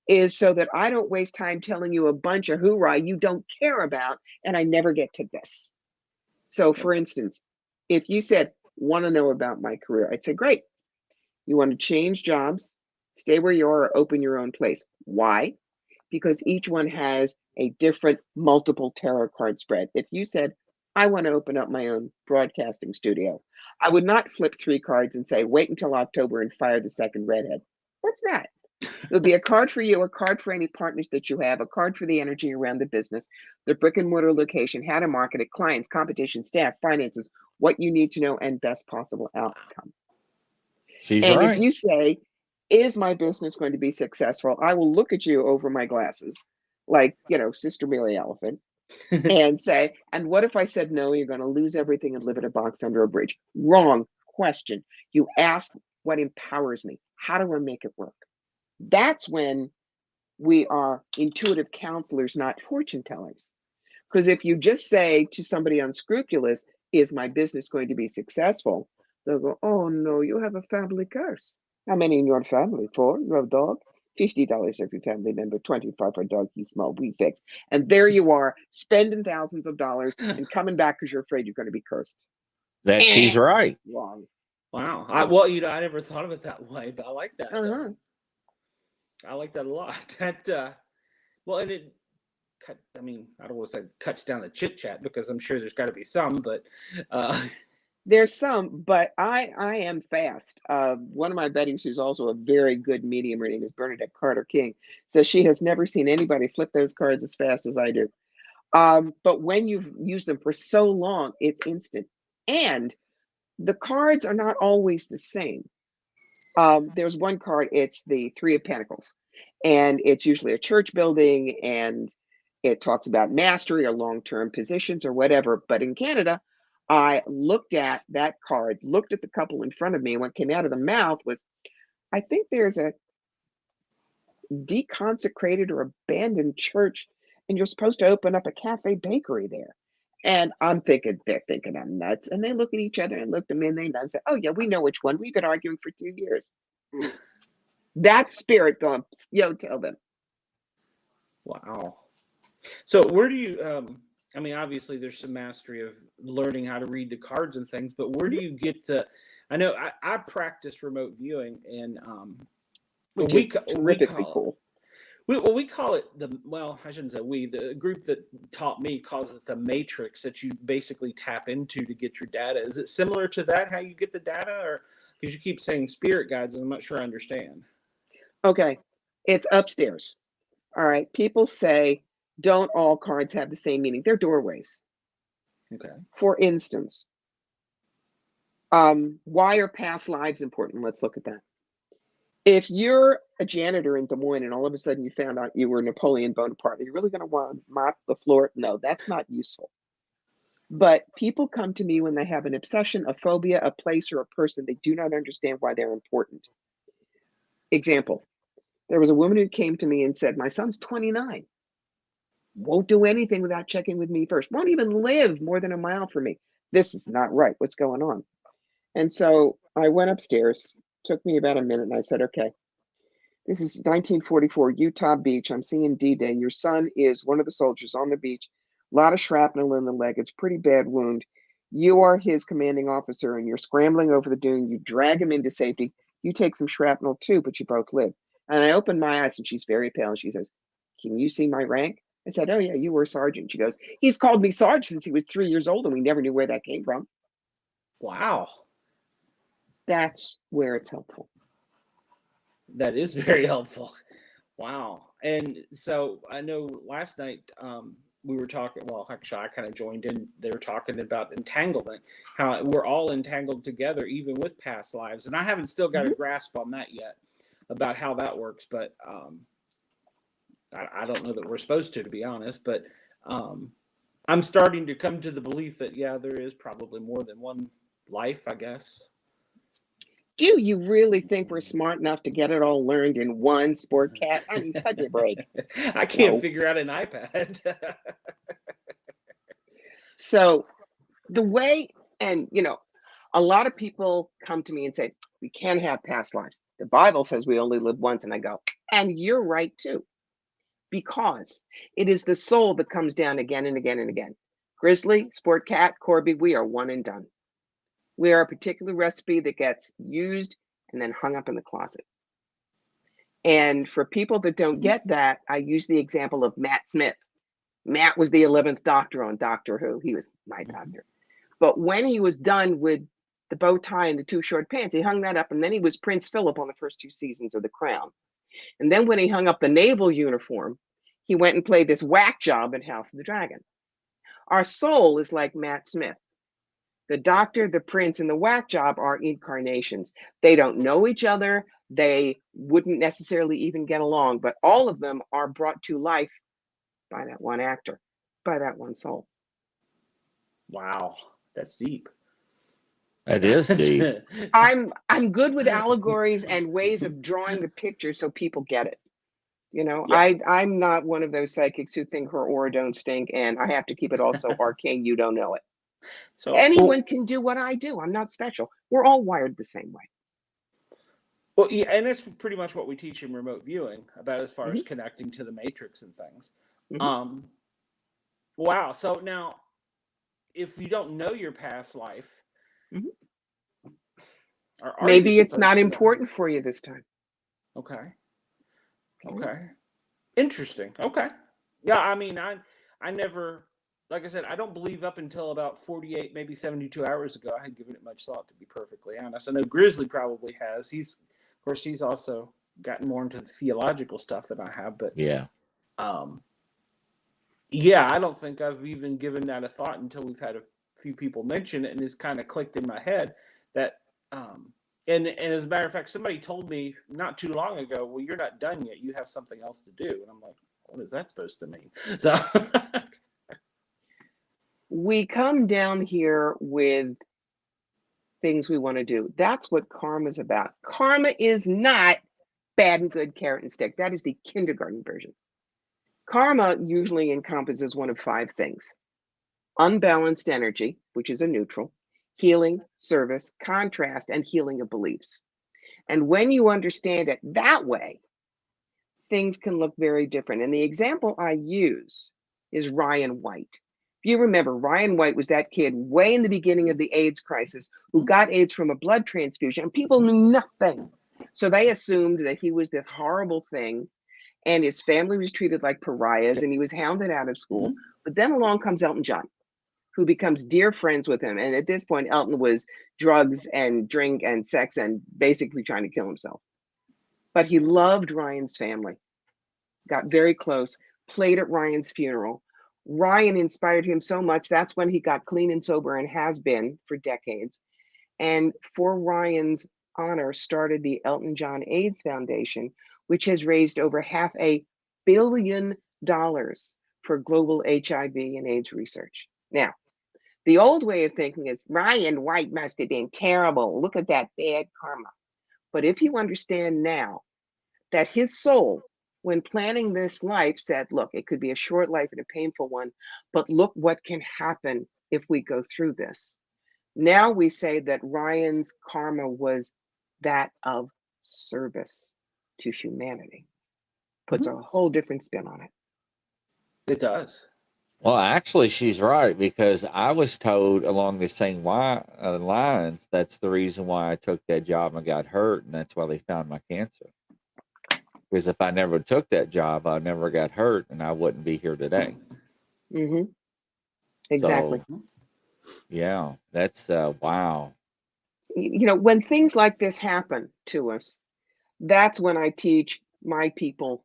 is so that I don't waste time telling you a bunch of hoorah you don't care about, and I never get to this. So for instance, if you said, want to know about my career, I'd say, great. You want to change jobs, stay where you are, or open your own place. Why? Because each one has a different multiple tarot card spread. If you said, I want to open up my own broadcasting studio, I would not flip 3 cards and say, wait until October and fire the second redhead. What's that? It would be a card for you, a card for any partners that you have, a card for the energy around the business, the brick and mortar location, how to market it, clients, competition, staff, finances, what you need to know, and best possible outcome. She's and right. If you say, is my business going to be successful? I will look at you over my glasses, like, Sister Mary Elephant, and say, and what if I said, no, you're going to lose everything and live in a box under a bridge? Wrong question. You ask what empowers me. How do I make it work? That's when we are intuitive counselors, not fortune tellers. Because if you just say to somebody unscrupulous, is my business going to be successful? They'll go, oh no, you have a family curse. How many in your family? 4? You have a dog? $50 every family member, $25 for a dog, he's small, we fix. And there you are, spending thousands of dollars and coming back because you're afraid you're going to be cursed. She's right. Wrong. Wow. I never thought of it that way, but I like that. I like that a lot. And it I don't want to say cuts down the chit chat, because I'm sure there's got to be some, but there's some, but I am fast. One of my buddies, who's also a very good medium, her name is Bernadette Carter King, says she has never seen anybody flip those cards as fast as I do. But when you've used them for so long, it's instant. And the cards are not always the same. There's one card, it's the 3 of Pentacles, and it's usually a church building, and it talks about mastery or long-term positions or whatever. But in Canada, I looked at that card, looked at the couple in front of me, and what came out of the mouth was, I think there's a deconsecrated or abandoned church, and you're supposed to open up a cafe bakery there. And I'm thinking, they're thinking I'm nuts. And they look at each other and look at me, and they say, oh yeah, we know which one. We've been arguing for 2 years. That spirit going, tell them. Wow. So where do you, obviously there's some mastery of learning how to read the cards and things, but where do you get I know I practice remote viewing, and which is terrifically cool. We call it I shouldn't say we, the group that taught me calls it the matrix that you basically tap into to get your data. Is it similar to that, how you get the data? Or Because you keep saying spirit guides, and I'm not sure I understand. Okay, it's upstairs. All right, people say, don't all cards have the same meaning? They're doorways. Okay. For instance, why are past lives important? Let's look at that. If you're a janitor in Des Moines and all of a sudden you found out you were Napoleon Bonaparte, are you really going to want to mop the floor? No, that's not useful. But people come to me when they have an obsession, a phobia, a place, or a person. They do not understand why they're important. Example, there was a woman who came to me and said, my son's 29. Won't do anything without checking with me first. Won't even live more than a mile from me. This is not right. What's going on? And so I went upstairs. Took me about a minute, and I said, okay, this is 1944, Utah Beach. I'm seeing D-Day. Your son is one of the soldiers on the beach. A lot of shrapnel in the leg. It's a pretty bad wound. You are his commanding officer, and you're scrambling over the dune. You drag him into safety. You take some shrapnel too, but you both live. And I opened my eyes, and she's very pale, and she says, can you see my rank? I said, oh, yeah, you were sergeant. She goes, he's called me Sarge since he was 3 years old, and we never knew where that came from. Wow. That's where it's helpful. That is very helpful. Wow. And so I know last night we were talking, well, actually I kind of joined in. They were talking about entanglement, how we're all entangled together, even with past lives. And I haven't still got a grasp on that yet about how that works. But I don't know that we're supposed to be honest. But I'm starting to come to the belief that, yeah, there is probably more than one life, I guess. Do you really think we're smart enough to get it all learned in one Sportcat? I mean, cut your break. I can't figure out an iPad. So the way, and a lot of people come to me and say, we can't have past lives. The Bible says we only live once. And I go, and you're right too, because it is the soul that comes down again and again and again. Grizzly, Sportcat, Corby, we are one and done. We are a particular recipe that gets used and then hung up in the closet. And for people that don't get that, I use the example of Matt Smith. Matt was the 11th Doctor on Doctor Who. He was my doctor. But when he was done with the bow tie and the two short pants, he hung that up, and then he was Prince Philip on the first 2 seasons of The Crown. And then when he hung up the naval uniform, he went and played this whack job in House of the Dragon. Our soul is like Matt Smith. The Doctor, the Prince, and the whack job are incarnations. They don't know each other. They wouldn't necessarily even get along, but all of them are brought to life by that one actor, by that one soul. Wow, that's deep. It is deep. I'm good with allegories and ways of drawing the picture so people get it. Yeah. I'm not one of those psychics who think her aura don't stink, and I have to keep it also arcane. You don't know it. So anyone can do what I do. I'm not special. We're all wired the same way. Well, yeah, and that's pretty much what we teach in remote viewing about as far as connecting to the matrix and things. Wow. So now, if you don't know your past life, maybe it's not important for you this time. Okay. Interesting. Okay. Yeah, I mean, I never, like I said, I don't believe up until about 48, maybe 72 hours ago, I had given it much thought, to be perfectly honest. I know Grizzly probably has. He's also gotten more into the theological stuff than I have, but yeah, I don't think I've even given that a thought until we've had a few people mention it, and it's kind of clicked in my head that, and as a matter of fact, somebody told me not too long ago, well, you're not done yet. You have something else to do. And I'm like, what is that supposed to mean? So we come down here with things we want to do. That's what karma is about. Karma is not bad and good, carrot and stick. That is the kindergarten version. Karma usually encompasses one of 5 things: unbalanced energy, which is a neutral, healing, service, contrast, and healing of beliefs. And when you understand it that way, things can look very different. And the example I use is Ryan White. If you remember, Ryan White was that kid way in the beginning of the AIDS crisis who got AIDS from a blood transfusion, and people knew nothing. So they assumed that he was this horrible thing, and his family was treated like pariahs, and he was hounded out of school. But then along comes Elton John, who becomes dear friends with him. And at this point, Elton was drugs and drink and sex and basically trying to kill himself. But he loved Ryan's family, got very close, played at Ryan's funeral. Ryan inspired him so much. That's when he got clean and sober and has been for decades. And for Ryan's honor, started the Elton John AIDS Foundation, which has raised over $500 million for global HIV and AIDS research. Now, the old way of thinking is Ryan White must have been terrible. Look at that bad karma. But if you understand now that his soul, when planning this life, said, look, it could be a short life and a painful one, but look what can happen if we go through this. Now we say that Ryan's karma was that of service to humanity. Puts a whole different spin on it. It does. Well, actually, she's right, because I was told along the same lines, that's the reason why I took that job and got hurt, and that's why they found my cancer. Because if I never took that job, I never got hurt, and I wouldn't be here today. Mm-hmm. Exactly. So, yeah, that's wow. You know, when things like this happen to us, that's when I teach my people,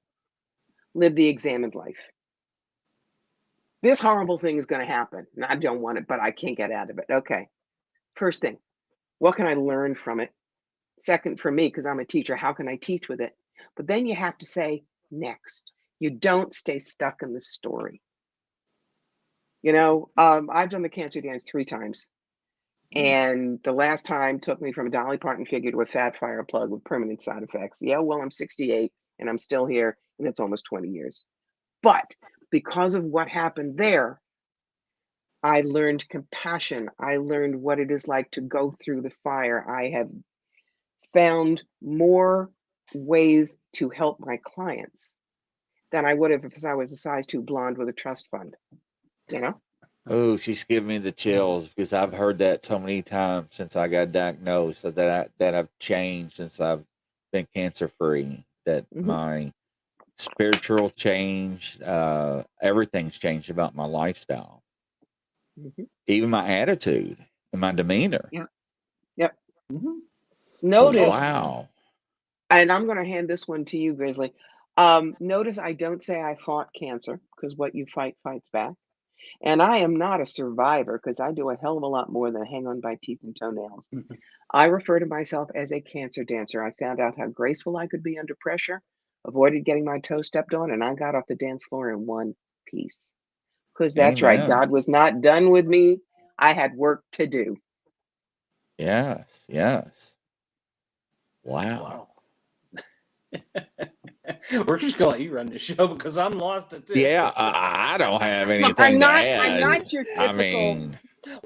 live the examined life. This horrible thing is going to happen, and I don't want it, but I can't get out of it. Okay. First thing, what can I learn from it? Second, for me, because I'm a teacher, how can I teach with it? But then you have to say next. You don't stay stuck in the story. You know, I've done the cancer dance 3 times. And the last time took me from a Dolly Parton figure to a fat fire plug with permanent side effects. Yeah, well, I'm 68 and I'm still here, and it's almost 20 years. But because of what happened there, I learned compassion. I learned what it is like to go through the fire. I have found more ways to help my clients than I would have if I was a size 2 blonde with a trust fund, you know? Oh, she's giving me the chills, because I've heard that so many times since I got diagnosed, that I've changed since I've been cancer free, that my spiritual change, everything's changed about my lifestyle, even my attitude and my demeanor. Yeah. Yep. Notice, so, wow. And I'm going to hand this one to you, Grizzly. Notice I don't say I fought cancer, because what you fight fights back. And I am not a survivor, because I do a hell of a lot more than hang on by teeth and toenails. I refer to myself as a cancer dancer. I found out how graceful I could be under pressure, avoided getting my toe stepped on, and I got off the dance floor in one piece. Because that's right, Amen. God was not done with me. I had work to do. Yes, yes. Wow. We're just gonna let you run the show, because I'm lost at it. Yeah, I don't have anything Look, I'm to not add. your typical. I mean,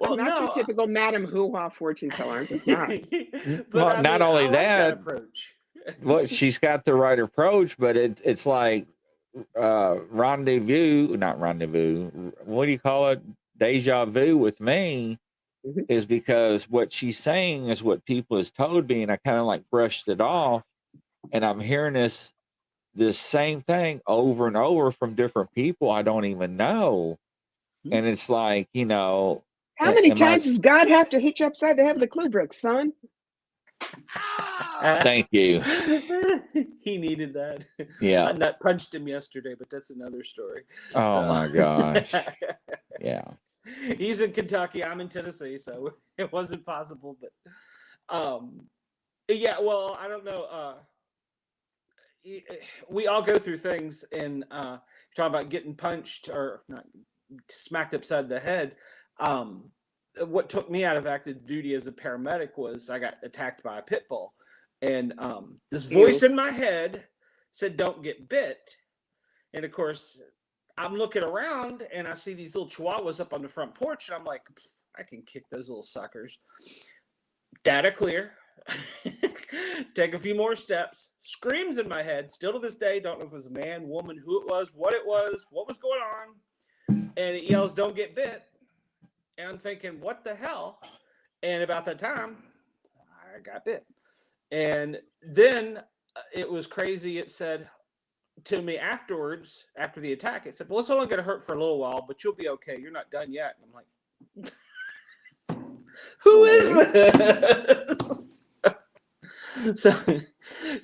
I'm not your typical Madam Hoo-ha fortune teller. I'm just not. well, not only I like that, approach. well, she's got the right approach, but it's like rendezvous, not rendezvous. What do you call it? Deja vu with me is because what she's saying is what people has told me, and I kind of like brushed it off, and I'm hearing this same thing over and over from different people I don't even know, and it's like, you know, how many times does God have to hit you upside the head with a clue brick, son? Thank you. He needed that. Yeah. I nut punched him yesterday, but that's another story. Oh my gosh. Yeah. He's in Kentucky. I'm in Tennessee, so it wasn't possible. But yeah, well, I don't know. We all go through things, and talking about getting punched or not smacked upside the head. What took me out of active duty as a paramedic was I got attacked by a pit bull, and this voice in my head said, "Don't get bit." And of course, I'm looking around and I see these little chihuahuas up on the front porch, and I'm like, I can kick those little suckers. Data clear. Take a few more steps. Screams in my head. Still to this day, don't know if it was a man, woman, who it was, what was going on. And it yells, "Don't get bit." And I'm thinking, what the hell? And about that time, I got bit. And then it was crazy. It said to me afterwards, after the attack, it said, "Well, it's only going to hurt for a little while, but you'll be okay. You're not done yet." And I'm like, Who is this?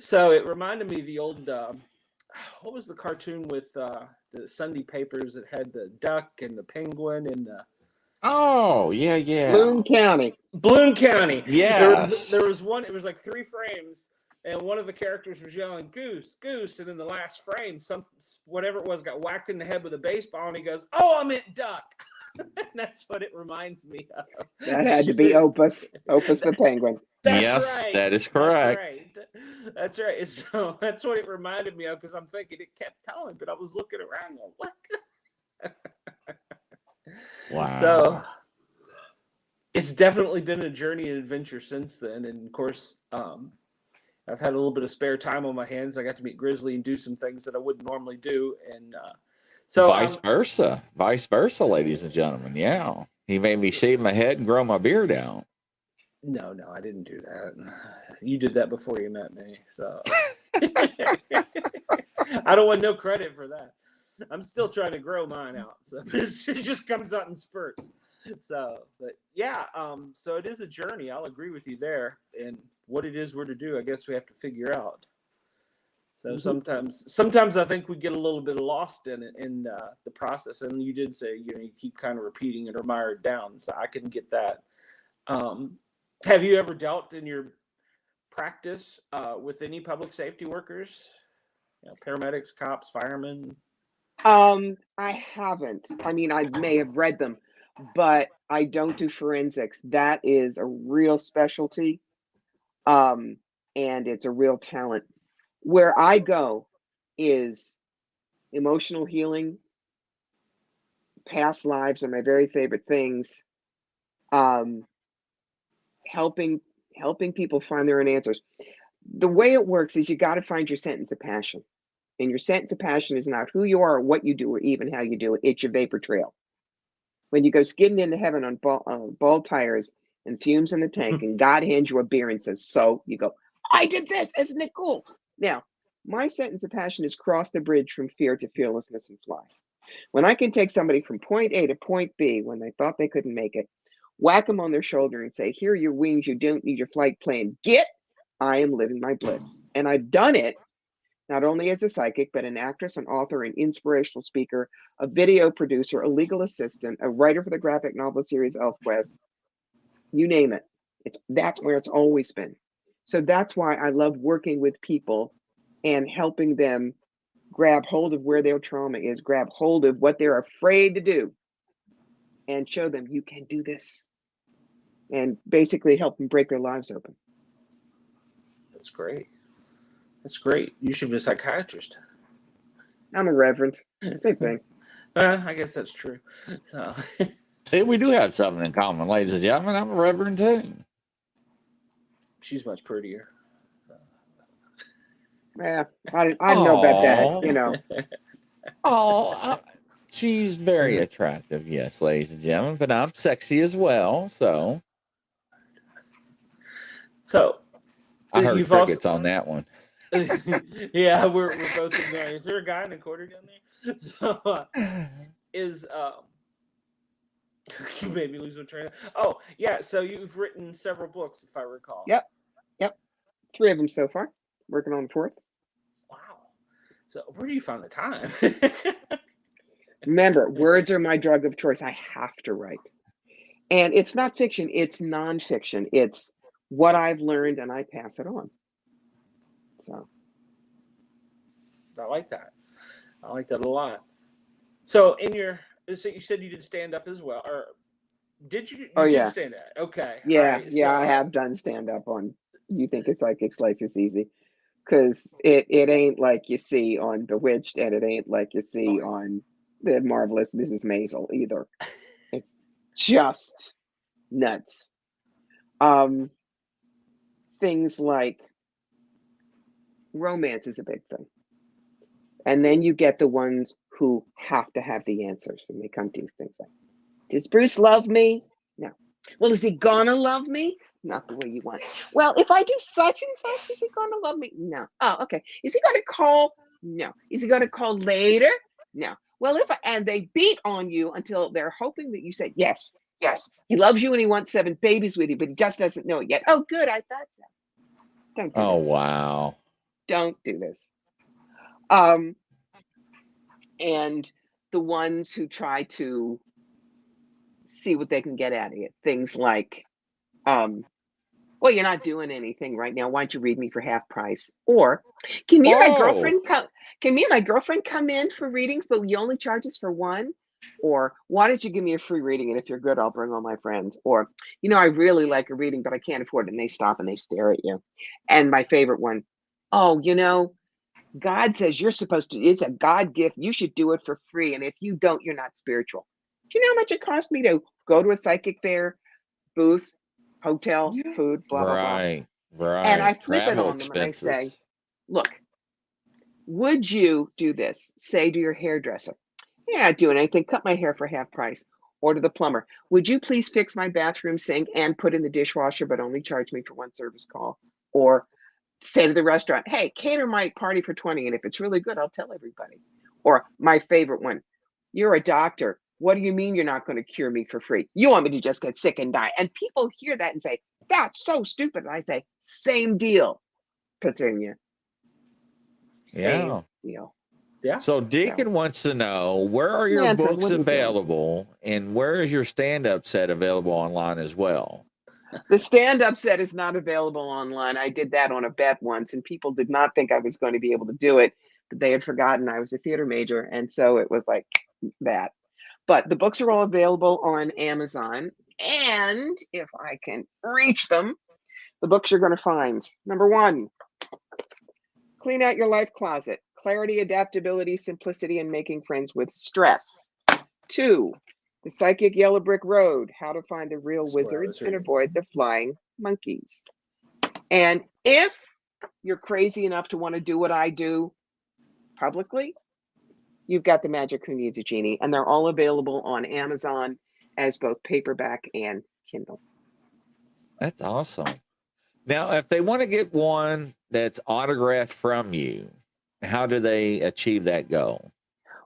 So it reminded me of the old, what was the cartoon with the Sunday papers that had the duck and the penguin and the Oh, yeah, yeah. Bloom County. Bloom County. Yes. There was one, it was like 3 frames, and one of the characters was yelling, "Goose, goose," and in the last frame, whatever it was got whacked in the head with a baseball, and he goes, "Oh, I meant duck." That's what it reminds me of. That had to be Opus the penguin. That's Yes, right. that is correct. That's right. So that's what it reminded me of, because I'm thinking it kept telling, but I was looking around going, what? Wow. So it's definitely been a journey and adventure since then. And of course, I've had a little bit of spare time on my hands. I got to meet Grizzly and do some things that I wouldn't normally do. And so vice versa, ladies and gentlemen. Yeah. He made me shave my head and grow my beard out. No, I didn't do that. You did that before you met me. So I don't want no credit for that. I'm still trying to grow mine out. So it just comes out in spurts. So, but yeah, so it is a journey. I'll agree with you there. And what it is we're to do, I guess we have to figure out. So sometimes I think we get a little bit lost in it, in the process. And you did say, you keep kind of repeating it or mired down. So I can get that. Have you ever dealt in your practice with any public safety workers? Paramedics, cops, firemen? I haven't. I mean, I may have read them, but I don't do forensics. That is a real specialty. And it's a real talent. Where I go is emotional healing. Past lives are my very favorite things. Helping people find their own answers. The way it works is you got to find your sentence of passion. And your sentence of passion is not who you are or what you do or even how you do it. It's your vapor trail. When you go skidding into heaven on bald tires and fumes in the tank and God hands you a beer and says, so, you go, I did this. Isn't it cool? Now, my sentence of passion is cross the bridge from fear to fearlessness and fly. When I can take somebody from point A to point B when they thought they couldn't make it, whack them on their shoulder and say, here are your wings. You don't need your flight plan. I am living my bliss. And I've done it not only as a psychic, but an actress, an author, an inspirational speaker, a video producer, a legal assistant, a writer for the graphic novel series ElfQuest. You name it. That's where it's always been. So that's why I love working with people and helping them grab hold of where their trauma is, grab hold of what they're afraid to do, and show them you can do this. And basically help them break their lives open. That's great. That's great. You should be a psychiatrist. I'm a reverend. Same thing. I guess that's true. So, see, we do have something in common, ladies and gentlemen. I'm a reverend too. She's much prettier. Yeah, I don't know about that. She's very attractive, yes, ladies and gentlemen. But I'm sexy as well, so. I heard crickets on that one. Yeah, we're both in there. Is there a guy in the corner down there? So you made me lose my train. Oh, yeah. So you've written several books, if I recall. Yep. 3 of them so far. Working on the 4th. Wow. So where do you find the time? Remember, words are my drug of choice. I have to write. And it's not fiction. It's nonfiction. It's what I've learned and I pass it on. So I like that. I like that a lot. So you said you did stand up as well, or did you? Yeah. Stand up. Okay. Yeah. Right. Yeah. I have done stand up on You Think It's Psychic's Life is Easy, because it ain't like you see on Bewitched, and it ain't like you see on The Marvelous Mrs. Maisel either. It's just nuts. Things like romance is a big thing. And then you get the ones who have to have the answers when they come to things like, does Bruce love me? No. Well, is he gonna love me? Not the way you want. Well, if I do such and such, is he gonna love me? No. Oh, okay. Is he gonna call? No. Is he gonna call later? No. Well, and they beat on you until they're hoping that you say, yes, Yes, he loves you and he wants 7 babies with you, but he just doesn't know it yet. Oh, good, I thought so. Don't do Oh, this. wow. Don't do this. And the ones who try to see what they can get out of it, things like, well, you're not doing anything right now. Why don't you read me for half price? Or can me and my Oh, girlfriend come? Can me and my girlfriend come in for readings, but you only charge us for one? Or why don't you give me a free reading, and if you're good, I'll bring all my friends. Or, I really like a reading, but I can't afford it. And they stop and they stare at you. And my favorite one, oh, God says you're supposed to, it's a God gift. You should do it for free. And if you don't, you're not spiritual. Do you know how much it cost me to go to a psychic fair, booth, hotel, food, blah, blah, blah? right, And I right. flip it Travel on them and I say, expenses. look, would you do this? Say to your hairdresser, you're not doing anything. Cut my hair for half price. Or to the plumber, would you please fix my bathroom sink and put in the dishwasher, but only charge me for one service call? Or say to the restaurant, hey, cater my party for 20. And if it's really good, I'll tell everybody. Or my favorite one, you're a doctor. What do you mean you're not going to cure me for free? You want me to just get sick and die? And people hear that and say, that's so stupid. And I say, same deal, Petunia. Same Yeah. deal. Yeah. So Deacon wants to know, where are your Manfred, books what are you doing? available, and where is your stand-up set available online as well? The stand-up set is not available online. I did that on a bet once, and people did not think I was going to be able to do it. But they had forgotten I was a theater major, and so it was like that. But the books are all available on Amazon, and if I can reach them, the books you're going to find. Number 1, Clean Out Your Life Closet: Clarity, Adaptability, Simplicity, and Making Friends with Stress. 2, The Psychic Yellow Brick Road: How to Find the Real That's what I Wizards was and reading. Avoid the Flying Monkeys. And if you're crazy enough to want to do what I do publicly, you've got The Magic Who Needs a Genie, and they're all available on Amazon as both paperback and Kindle. That's awesome. Now, if they want to get one that's autographed from you, how do they achieve that goal?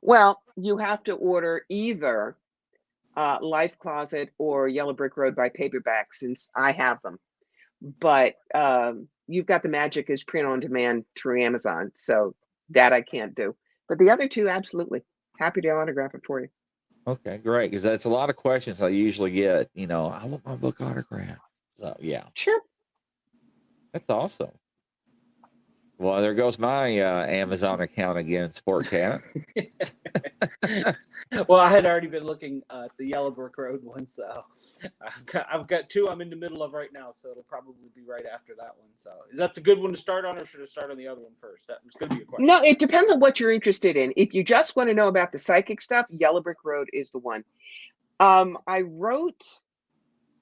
Well, you have to order either Life Closet or Yellow Brick Road by paperback, since I have them. But you've got The Magic as print on demand through Amazon, so that I can't do. But the other two, absolutely. Happy to autograph it for you. Okay, great. Because that's a lot of questions I usually get. I want my book autographed. So, yeah, Sure. that's awesome. Well, there goes my Amazon account again, Sportcat. Well, I had already been looking at the Yellow Brick Road one, so I've got 2 I'm in the middle of right now, so it'll probably be right after that one. So is that the good one to start on, or should I start on the other one first? That was going to be a question. No, it depends on what you're interested in. If you just want to know about the psychic stuff, Yellow Brick Road is the one. I wrote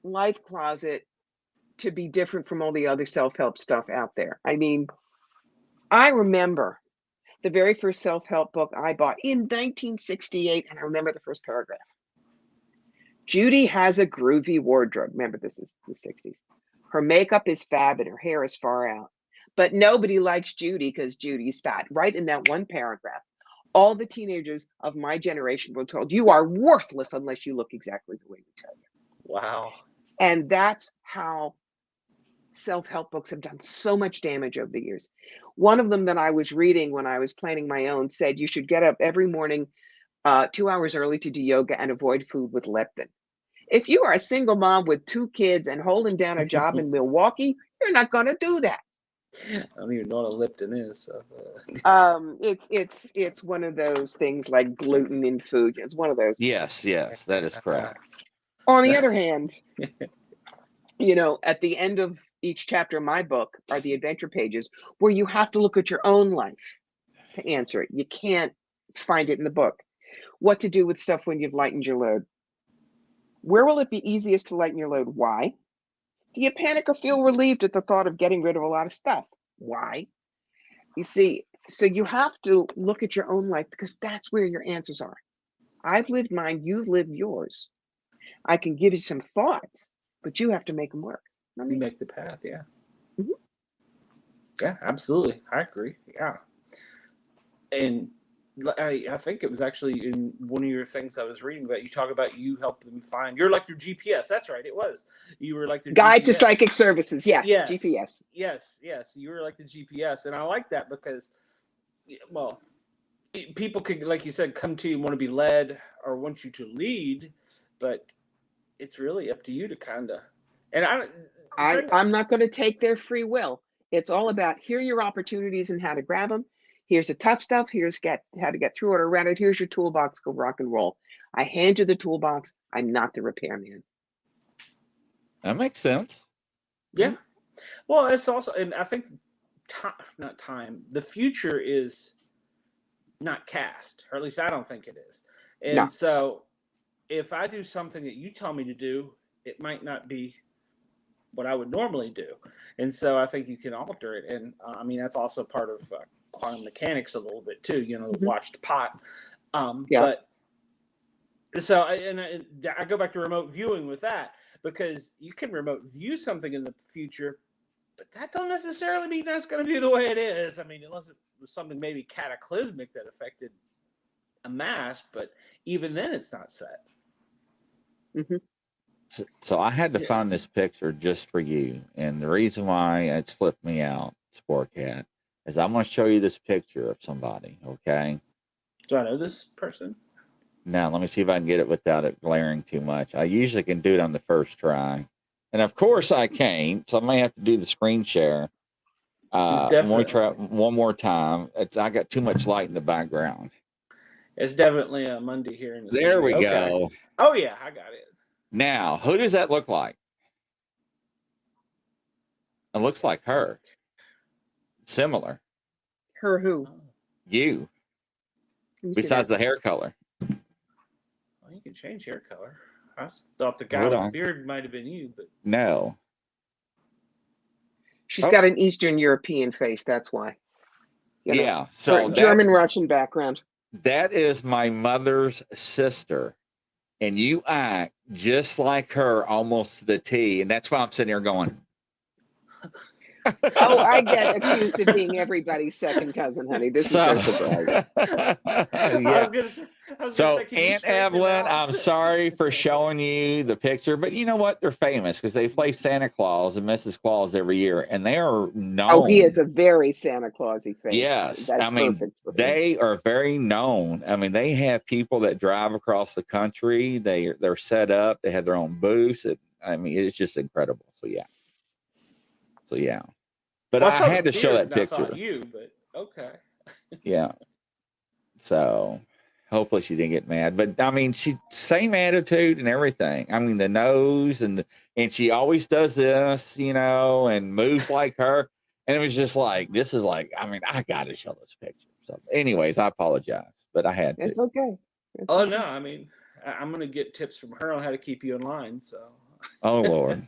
Life Closet to be different from all the other self-help stuff out there. I mean, I remember the very first self-help book I bought in 1968, and I remember the first paragraph. Judy has a groovy wardrobe. Remember, this is the 60s. Her makeup is fab and her hair is far out. But nobody likes Judy because Judy's fat. Right in that one paragraph, all the teenagers of my generation were told, you are worthless unless you look exactly the way we tell you. Wow. And that's how self-help books have done so much damage over the years. One of them that I was reading when I was planning my own said you should get up every morning 2 hours early to do yoga and avoid food with leptin. If you are a single mom with 2 kids and holding down a job in Milwaukee, you're not going to do that. I don't even know what a Lipton is. So. It's one of those things like gluten in food. It's one of those. Yes, that is correct. On the other hand, at the end of each chapter of my book are the adventure pages where you have to look at your own life to answer it. You can't find it in the book. What to do with stuff when you've lightened your load. Where will it be easiest to lighten your load? Why? Do you panic or feel relieved at the thought of getting rid of a lot of stuff? Why? You see, so you have to look at your own life because that's where your answers are. I've lived mine, you've lived yours. I can give you some thoughts, but you have to make them work. You make the path, yeah. Mm-hmm. Yeah, absolutely. I agree. Yeah. And I think it was actually in one of your things I was reading about. You talk about you help them find. You're like their GPS. That's right. It was. You were like their Guide to GPS. Psychic Services. Yes. Yes. GPS. Yes. You were like the GPS, and I like that because, well, people could, like you said, come to you and want to be led or want you to lead, but it's really up to you to kind of. And I'm not going to take their free will. It's all about here are your opportunities and how to grab them. Here's the tough stuff. Here's how to get through it or around it. Here's your toolbox. Go rock and roll. I hand you the toolbox. I'm not the repairman. That makes sense. Yeah. Well, it's also, and I think the future is not cast, or at least I don't think it is. And so if I do something that you tell me to do, it might not be what I would normally do. And so I think you can alter it. And I mean, that's also part of quantum mechanics a little bit too, watched pot. But so, I go back to remote viewing with that, because you can remote view something in the future, but that don't necessarily mean that's going to be the way it is. I mean, unless it was something maybe cataclysmic that affected a mass, but even then it's not set. So I had to find this picture just for you. And the reason why it's flipped me out, Sportcat, is I'm going to show you this picture of somebody, okay? Do I know this person? Now, let me see if I can get it without it glaring too much. I usually can do it on the first try. And of course I can't, so I may have to do the screen share. When we try one more time. I got too much light in the background. It's definitely a Monday here in the There studio. we go. Oh yeah, I got it. Now, who does that look like? It looks like her. Similar. Her who? You. Besides the hair color. Well, you can change hair color. I thought the guy with the beard might have been you, but no. She's got an Eastern European face. That's why. Yeah. So German Russian background. That is my mother's sister. And you act just like her almost to the T. And that's why I'm sitting here going. Oh, I get accused of being everybody's second cousin, honey. This is no surprise. So, Aunt Evelyn, I'm sorry for showing you the picture, but you know what? They're famous because they play Santa Claus and Mrs. Claus every year, and they are known. Oh, he is a very Santa Clausy face. Yes, That's I mean, they are very known. I mean, they have people that drive across the country. They're set up. They have their own booths. I mean, it's just incredible. So yeah. But I had to show that picture. I thought you, but okay. Yeah. So hopefully she didn't get mad. But I mean, she same attitude and everything. I mean, the nose and she always does this, and moves like her. And it was just like, this is like, I mean, I got to show this picture. So anyways, I apologize, but I had to. It's okay. No, I mean, I'm going to get tips from her on how to keep you in line. So. Oh, Lord.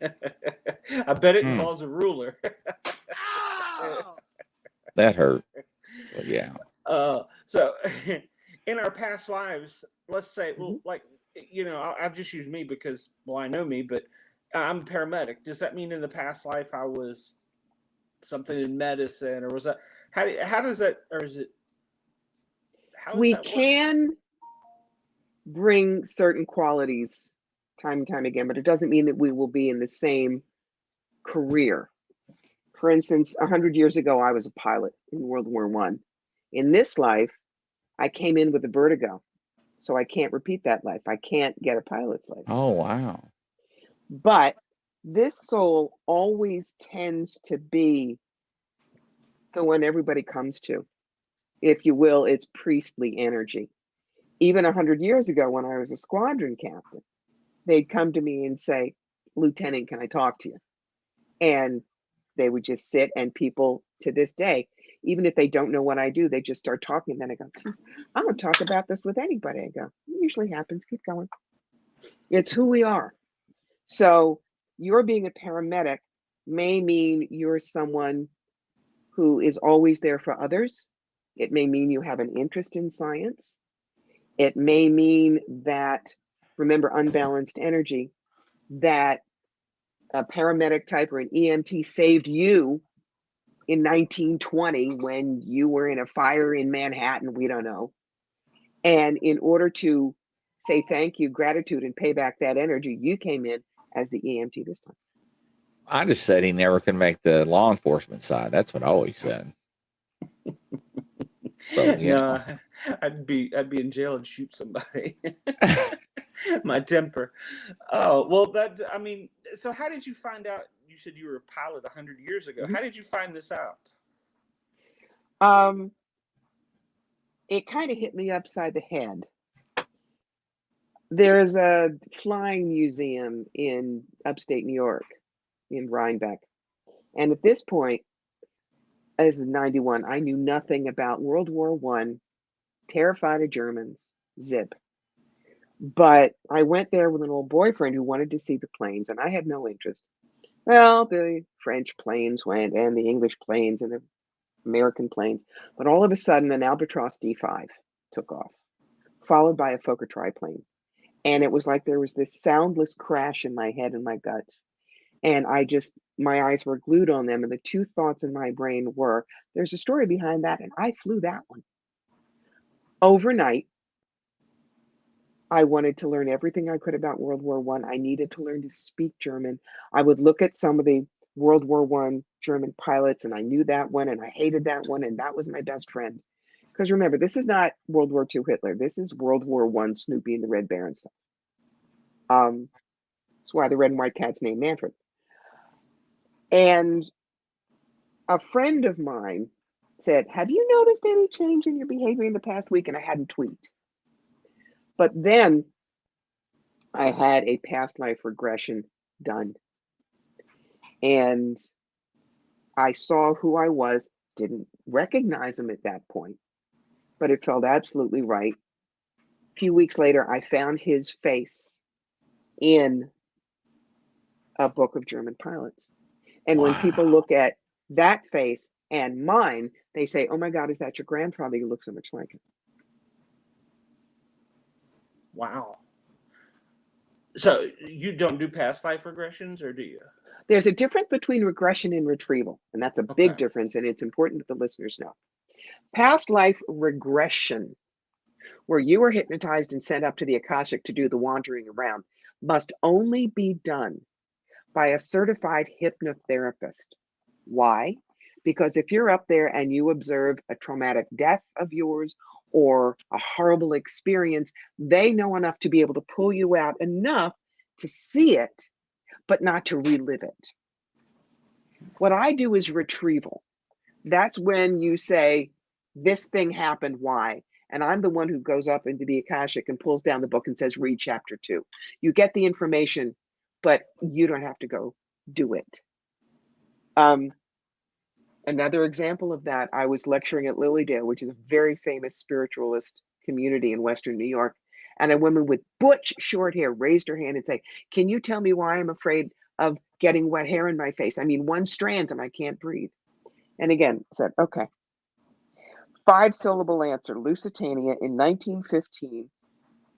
I bet it involves a ruler. That hurt. So, yeah. So in our past lives, let's say, well, like, I'll just use me because, I know me, but I'm a paramedic. Does that mean in the past life I was something in medicine, or was that, how does that, or is it, we can bring certain qualities time and time again, but it doesn't mean that we will be in the same career. For instance, 100 years ago, I was a pilot in World War I. In this life, I came in with a vertigo, so I can't repeat that life. I can't get a pilot's license. Oh, wow. But this soul always tends to be the one everybody comes to. If you will, it's priestly energy. Even 100 years ago, when I was a squadron captain, they'd come to me and say, "Lieutenant, can I talk to you?" And they would just sit, and people to this day, even if they don't know what I do, they just start talking. And then I go, "Geez, I don't talk about this with anybody." I go, "It usually happens. Keep going." It's who we are. So your being a paramedic may mean you're someone who is always there for others. It may mean you have an interest in science. It may mean that, remember, unbalanced energy, that a paramedic type or an EMT saved you in 1920 when you were in a fire in Manhattan. We don't know. And in order to say thank you, gratitude, and pay back that energy, you came in as the EMT this time. I just said he never can make the law enforcement side. That's what I always said. So, No, I'd be in jail and shoot somebody. My temper. Oh, well, so how did you find out? You said you were a pilot 100 years ago. Mhm. How did you find this out? It kind of hit me upside the head. There's a flying museum in upstate New York, in Rhinebeck. And at this point, this is 91, I knew nothing about World War I, terrified of Germans, zip. But I went there with an old boyfriend who wanted to see the planes, and I had no interest. Well, the French planes went, and the English planes, and the American planes. But all of a sudden, an Albatross D5 took off, followed by a Fokker triplane. And it was like there was this soundless crash in my head and my guts. And my eyes were glued on them. And the two thoughts in my brain were, there's a story behind that. And I flew that one. Overnight, I wanted to learn everything I could about World War I. I needed to learn to speak German. I would look at some of the World War I German pilots, and I knew that one, and I hated that one, and that was my best friend. Because remember, this is not World War II Hitler. This is World War I Snoopy and the Red Baron stuff. That's why the red and white cat's named Manfred. And a friend of mine said, have you noticed any change in your behavior in the past week? And I hadn't tweaked. But then I had a past life regression done. And I saw who I was, didn't recognize him at that point, but it felt absolutely right. A few weeks later, I found his face in a book of German pilots. And when people look at that face and mine, they say, oh my God, is that your grandfather? You look so much like him. Wow. So you don't do past life regressions, or do you? There's a difference between regression and retrieval, and that's a big difference, and it's important that the listeners know. Past life regression, where you were hypnotized and sent up to the Akashic to do the wandering around, must only be done by a certified hypnotherapist. Why? Because if you're up there and you observe a traumatic death of yours or a horrible experience, they know enough to be able to pull you out enough to see it, but not to relive it. What I do is retrieval. That's when you say, this thing happened, why? And I'm the one who goes up into the Akashic and pulls down the book and says, read chapter 2. You get the information, but you don't have to go do it. Another example of that, I was lecturing at Lilydale, which is a very famous spiritualist community in Western New York. And a woman with butch short hair raised her hand and said, can you tell me why I'm afraid of getting wet hair in my face? I mean, one strand and I can't breathe. And again, said, okay. 5-syllable answer, Lusitania in 1915.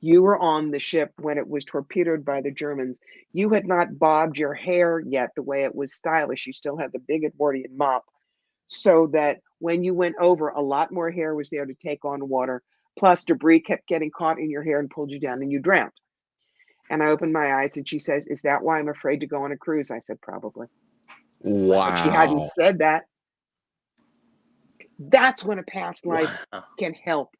You were on the ship when it was torpedoed by the Germans. You had not bobbed your hair yet the way it was stylish. You still had the big Edwardian mop, so that when you went over, a lot more hair was there to take on water. Plus debris kept getting caught in your hair and pulled you down and you drowned. And I opened my eyes and she says, is that why I'm afraid to go on a cruise? I said, probably. Wow. But she hadn't said that. That's when a past life can help,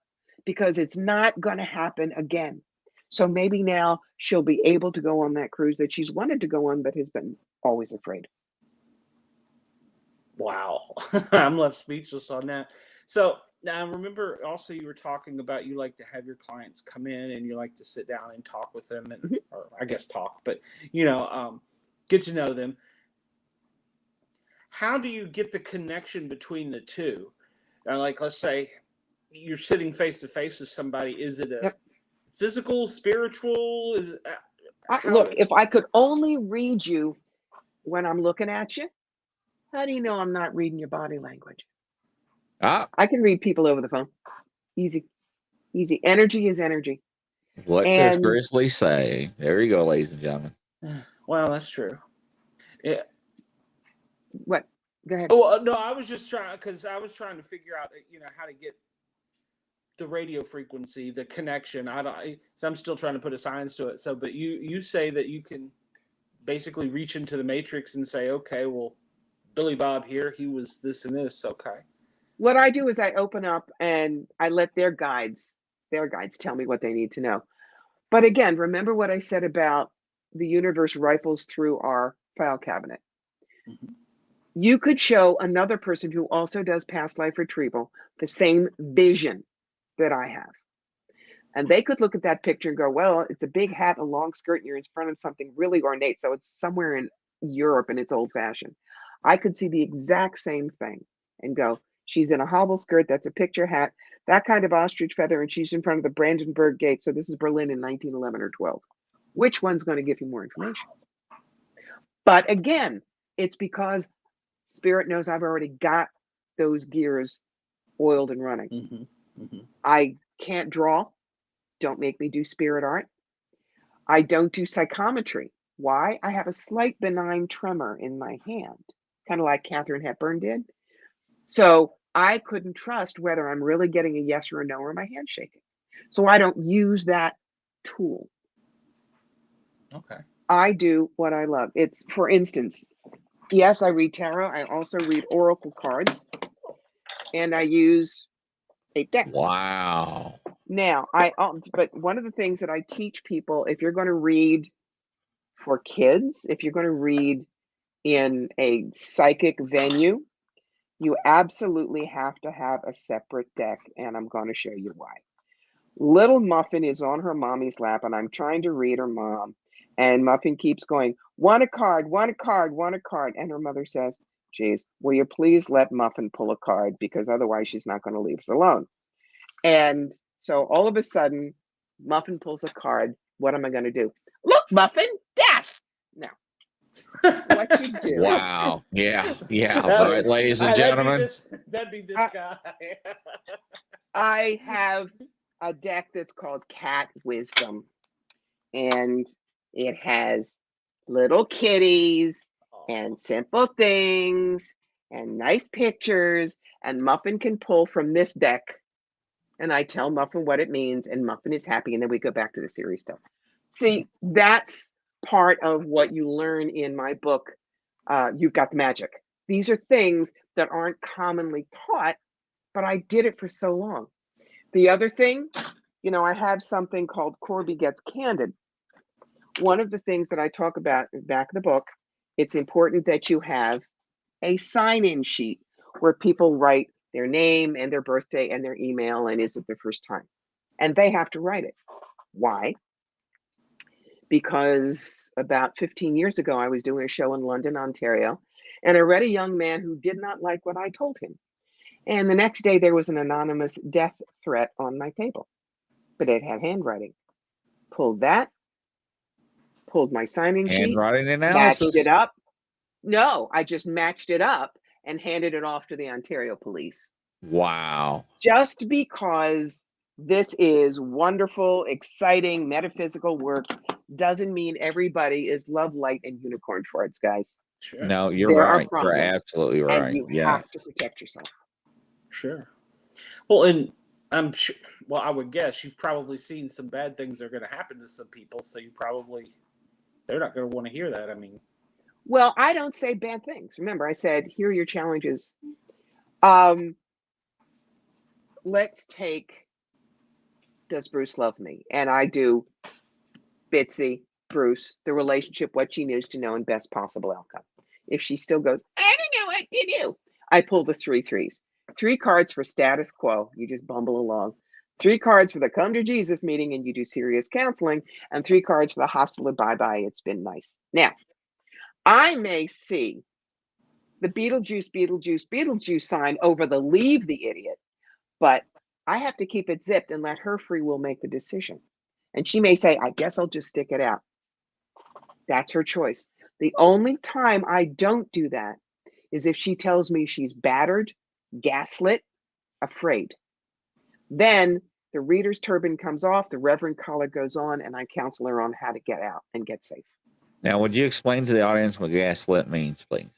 because it's not going to happen again. So maybe now she'll be able to go on that cruise that she's wanted to go on, but has been always afraid. Wow. I'm left speechless on that. So now I remember also you were talking about you like to have your clients come in and you like to sit down and talk with them, and or I guess talk, but get to know them. How do you get the connection between the two? Like, let's say you're sitting face to face with somebody. Is it a physical, spiritual? Look, if I could only read you when I'm looking at you, how do you know I'm not reading your body language? I can read people over the phone. Easy. Energy is energy. What does Grizzly say? There you go, ladies and gentlemen. Well, that's true. Yeah. What? Go ahead. Oh no, I was just trying to figure out, how to get the radio frequency, the connection. So I'm still trying to put a science to it. So, but you say that you can basically reach into the matrix and say, okay, well, Billy Bob here, he was this and this. Okay. What I do is I open up and I let their guides tell me what they need to know. But again, remember what I said about the universe rifles through our file cabinet. Mhm. You could show another person who also does past life retrieval the same vision that I have. And they could look at that picture and go, well, it's a big hat, a long skirt, and you're in front of something really ornate. So it's somewhere in Europe and it's old fashioned. I could see the exact same thing and go, she's in a hobble skirt, that's a picture hat, that kind of ostrich feather, and she's in front of the Brandenburg Gate. So this is Berlin in 1911 or 12. Which one's going to give you more information? But again, it's because Spirit knows I've already got those gears oiled and running. Mm-hmm. Mm-hmm. I can't draw. Don't make me do spirit art. I don't do psychometry. Why? I have a slight benign tremor in my hand, kind of like Katharine Hepburn did. So I couldn't trust whether I'm really getting a yes or a no or my hand shaking. So I don't use that tool. Okay. I do what I love. It's, for instance, yes, I read tarot. I also read oracle cards, and I use 8 decks. Wow. Now, but one of the things that I teach people, if you're going to read for kids, if you're going to read in a psychic venue, you absolutely have to have a separate deck, and I'm going to show you why. Little Muffin is on her mommy's lap, and I'm trying to read her mom, and Muffin keeps going, want a card, want a card, want a card, and her mother says, geez, will you please let Muffin pull a card, because otherwise she's not going to leave us alone. And so all of a sudden, Muffin pulls a card. What am I going to do? Look, Muffin, death. Now, what you do? Wow. Yeah. Yeah. All right, ladies and gentlemen. That'd be this guy. I have a deck that's called Cat Wisdom, and it has little kitties and simple things and nice pictures, and Muffin can pull from this deck. And I tell Muffin what it means, and Muffin is happy, and then we go back to the serious stuff. See, that's part of what you learn in my book, You've Got the Magic. These are things that aren't commonly taught, but I did it for so long. The other thing, I have something called Corby Gets Candid. One of the things that I talk about in the back of the book, it's important that you have a sign-in sheet where people write their name and their birthday and their email, and is it their first time? And they have to write it. Why? Because about 15 years ago, I was doing a show in London, Ontario, and I read a young man who did not like what I told him. And the next day there was an anonymous death threat on my table, but it had handwriting. Pulled that, pulled my sign-in sheet, Handwriting matched analysis. it up. No, I just matched it up and handed it off to the Ontario police. Wow. Just because this is wonderful, exciting, metaphysical work doesn't mean everybody is love, light, and unicorn farts, guys. Sure. No, you're There are right. You're problems, absolutely right. and you Yeah. have to protect yourself. Sure. Well, and I'm sure, well, I would guess you've probably seen some bad things that are going to happen to some people, so they're not going to want to hear that. I mean, Well, I don't say bad things. Remember, I said, here are your challenges. Let's take, does Bruce love me? And I do Bitsy, Bruce, the relationship, what she needs to know, and best possible outcome. If she still goes, I don't know what to do, I pull the 3 threes. 3 cards for status quo. You just bumble along. 3 cards for the come to Jesus meeting and you do serious counseling, and 3 cards for the hostile bye-bye. It's been nice. Now, I may see the Beetlejuice sign over the leave the idiot, but I have to keep it zipped and let her free will make the decision. And she may say, I guess I'll just stick it out. That's her choice. The only time I don't do that is if she tells me she's battered, gaslit, afraid. Then the reader's turban comes off, the reverend collar goes on, and I counsel her on how to get out and get safe. Now, would you explain to the audience what gaslit means, please?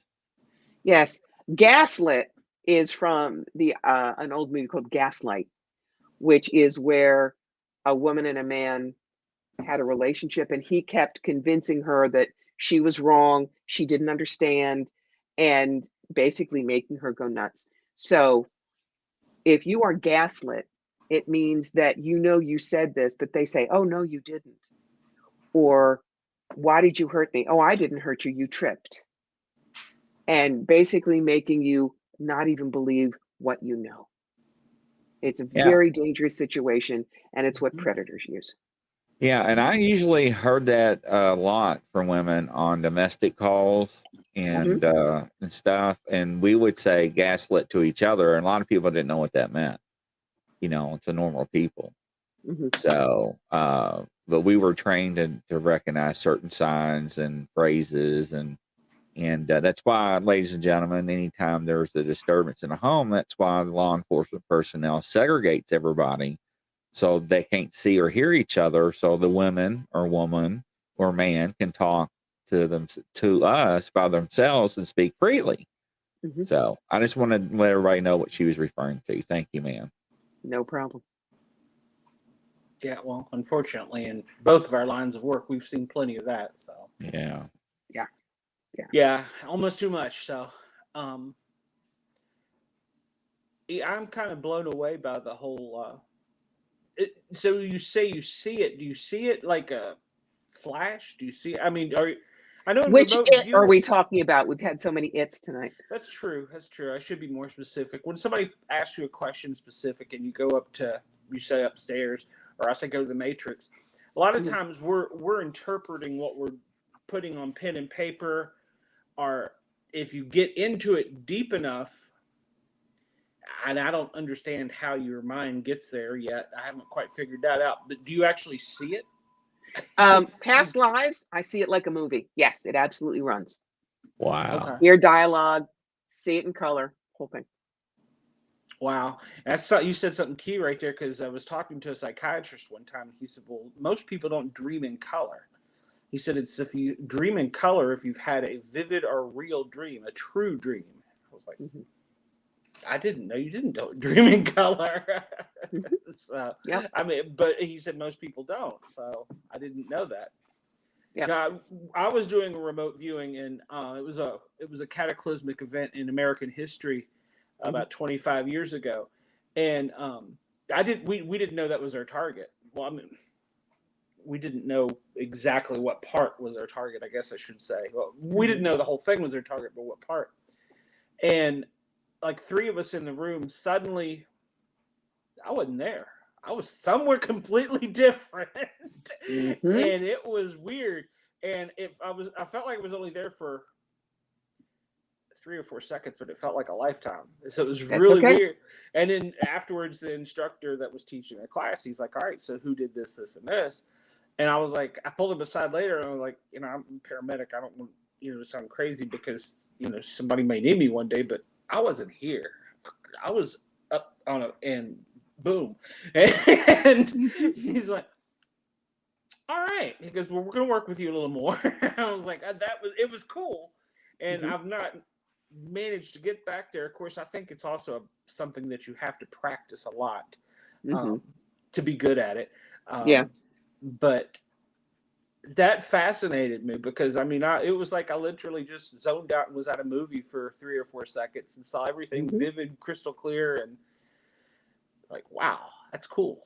Yes, gaslit is from an old movie called Gaslight, which is where a woman and a man had a relationship and he kept convincing her that she was wrong, she didn't understand, and basically making her go nuts. So if you are gaslit, it means that you said this, but they say, oh, no, you didn't. Or why did you hurt me? Oh, I didn't hurt you, you tripped. And basically making you not even believe what you know. It's a Yeah. very dangerous situation, and it's what predators use. Yeah, and I usually heard that a lot from women on domestic calls and stuff, and we would say gaslit to each other, and a lot of people didn't know what that meant. You know, to normal people. So, but we were trained to recognize certain signs and phrases, and that's why, ladies and gentlemen, anytime there's a disturbance in a home, that's why the law enforcement personnel segregates everybody so they can't see or hear each other, so the women or woman or man can talk to us by themselves and speak freely. So I just want to let everybody know what she was referring to. Thank you, ma'am. No problem. Yeah, well, unfortunately, in both of our lines of work, we've seen plenty of that. So yeah, almost too much. So I'm kind of blown away by the whole. So you say you see it? Do you see it like a flash? Do you see? I mean, I know in Which remote it are viewing, we talking about? We've had so many its tonight. That's true. That's true. I should be more specific. When somebody asks you a question specific and you go up to, you say upstairs, or I say go to the matrix, a lot of times we're interpreting what we're putting on pen and paper, or if you get into it deep enough, and I don't understand how your mind gets there yet. I haven't quite figured that out. But do you actually see it? Past lives, I see it like a movie. Yes, it absolutely runs. Wow. Okay. Hear dialogue, see it in color, whole thing. Wow. You said something key right there, because I was talking to a psychiatrist one time. And he said, well, most people don't dream in color. He said, it's if you dream in color, if you've had a vivid or real dream, a true dream. I was like, I didn't know you didn't dream in color. So, I mean, but he said most people don't. So I didn't know that. Yeah. Now, I was doing a remote viewing, and it was a cataclysmic event in American history about 25 years ago, and we didn't know that was our target. Well, I mean, we didn't know exactly what part was our target, I guess I should say. Well, we didn't know the whole thing was our target, but what part. And like three of us in the room, suddenly I wasn't there. I was somewhere completely different. And it was weird. And I felt like I was only there for 3 or 4 seconds, but it felt like a lifetime. So it was really weird. And then afterwards, the instructor that was teaching the class, he's like, all right, so who did this, this, and this? And I was like, I pulled him aside later, and I was like, I'm a paramedic. I don't want to sound crazy, because somebody may need me one day, but I wasn't here. I was up on and boom. And he's like, all right. He goes, well, we're going to work with you a little more. I was like, it was cool. And I've not managed to get back there. Of course, I think it's also something that you have to practice a lot to be good at it. But that fascinated me, because it was like I literally just zoned out and was at a movie for 3 or 4 seconds and saw everything vivid, crystal clear, and like, wow, that's cool.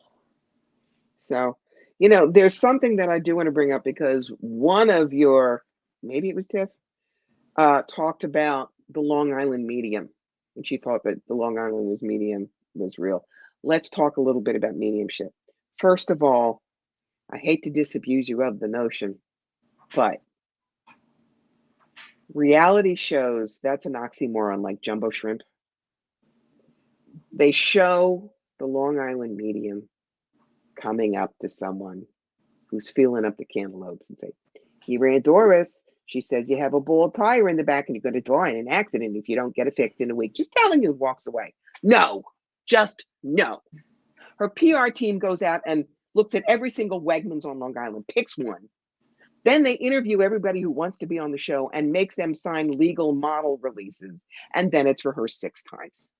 So, there's something that I do want to bring up, because one of maybe it was Tiff, talked about the Long Island medium, and she thought that the Long Island medium was real. Let's talk a little bit about mediumship. First of all, I hate to disabuse you of the notion, but reality shows, that's an oxymoron, like Jumbo Shrimp. They show the Long Island medium coming up to someone who's feeling up the cantaloupes and say, here, Aunt Doris, she says you have a bald tire in the back and you're going to die in an accident if you don't get it fixed in a week. Just telling you, walks away. No, just no. Her PR team goes out and looks at every single Wegmans on Long Island, picks one. Then they interview everybody who wants to be on the show and makes them sign legal model releases. And then it's rehearsed 6 times.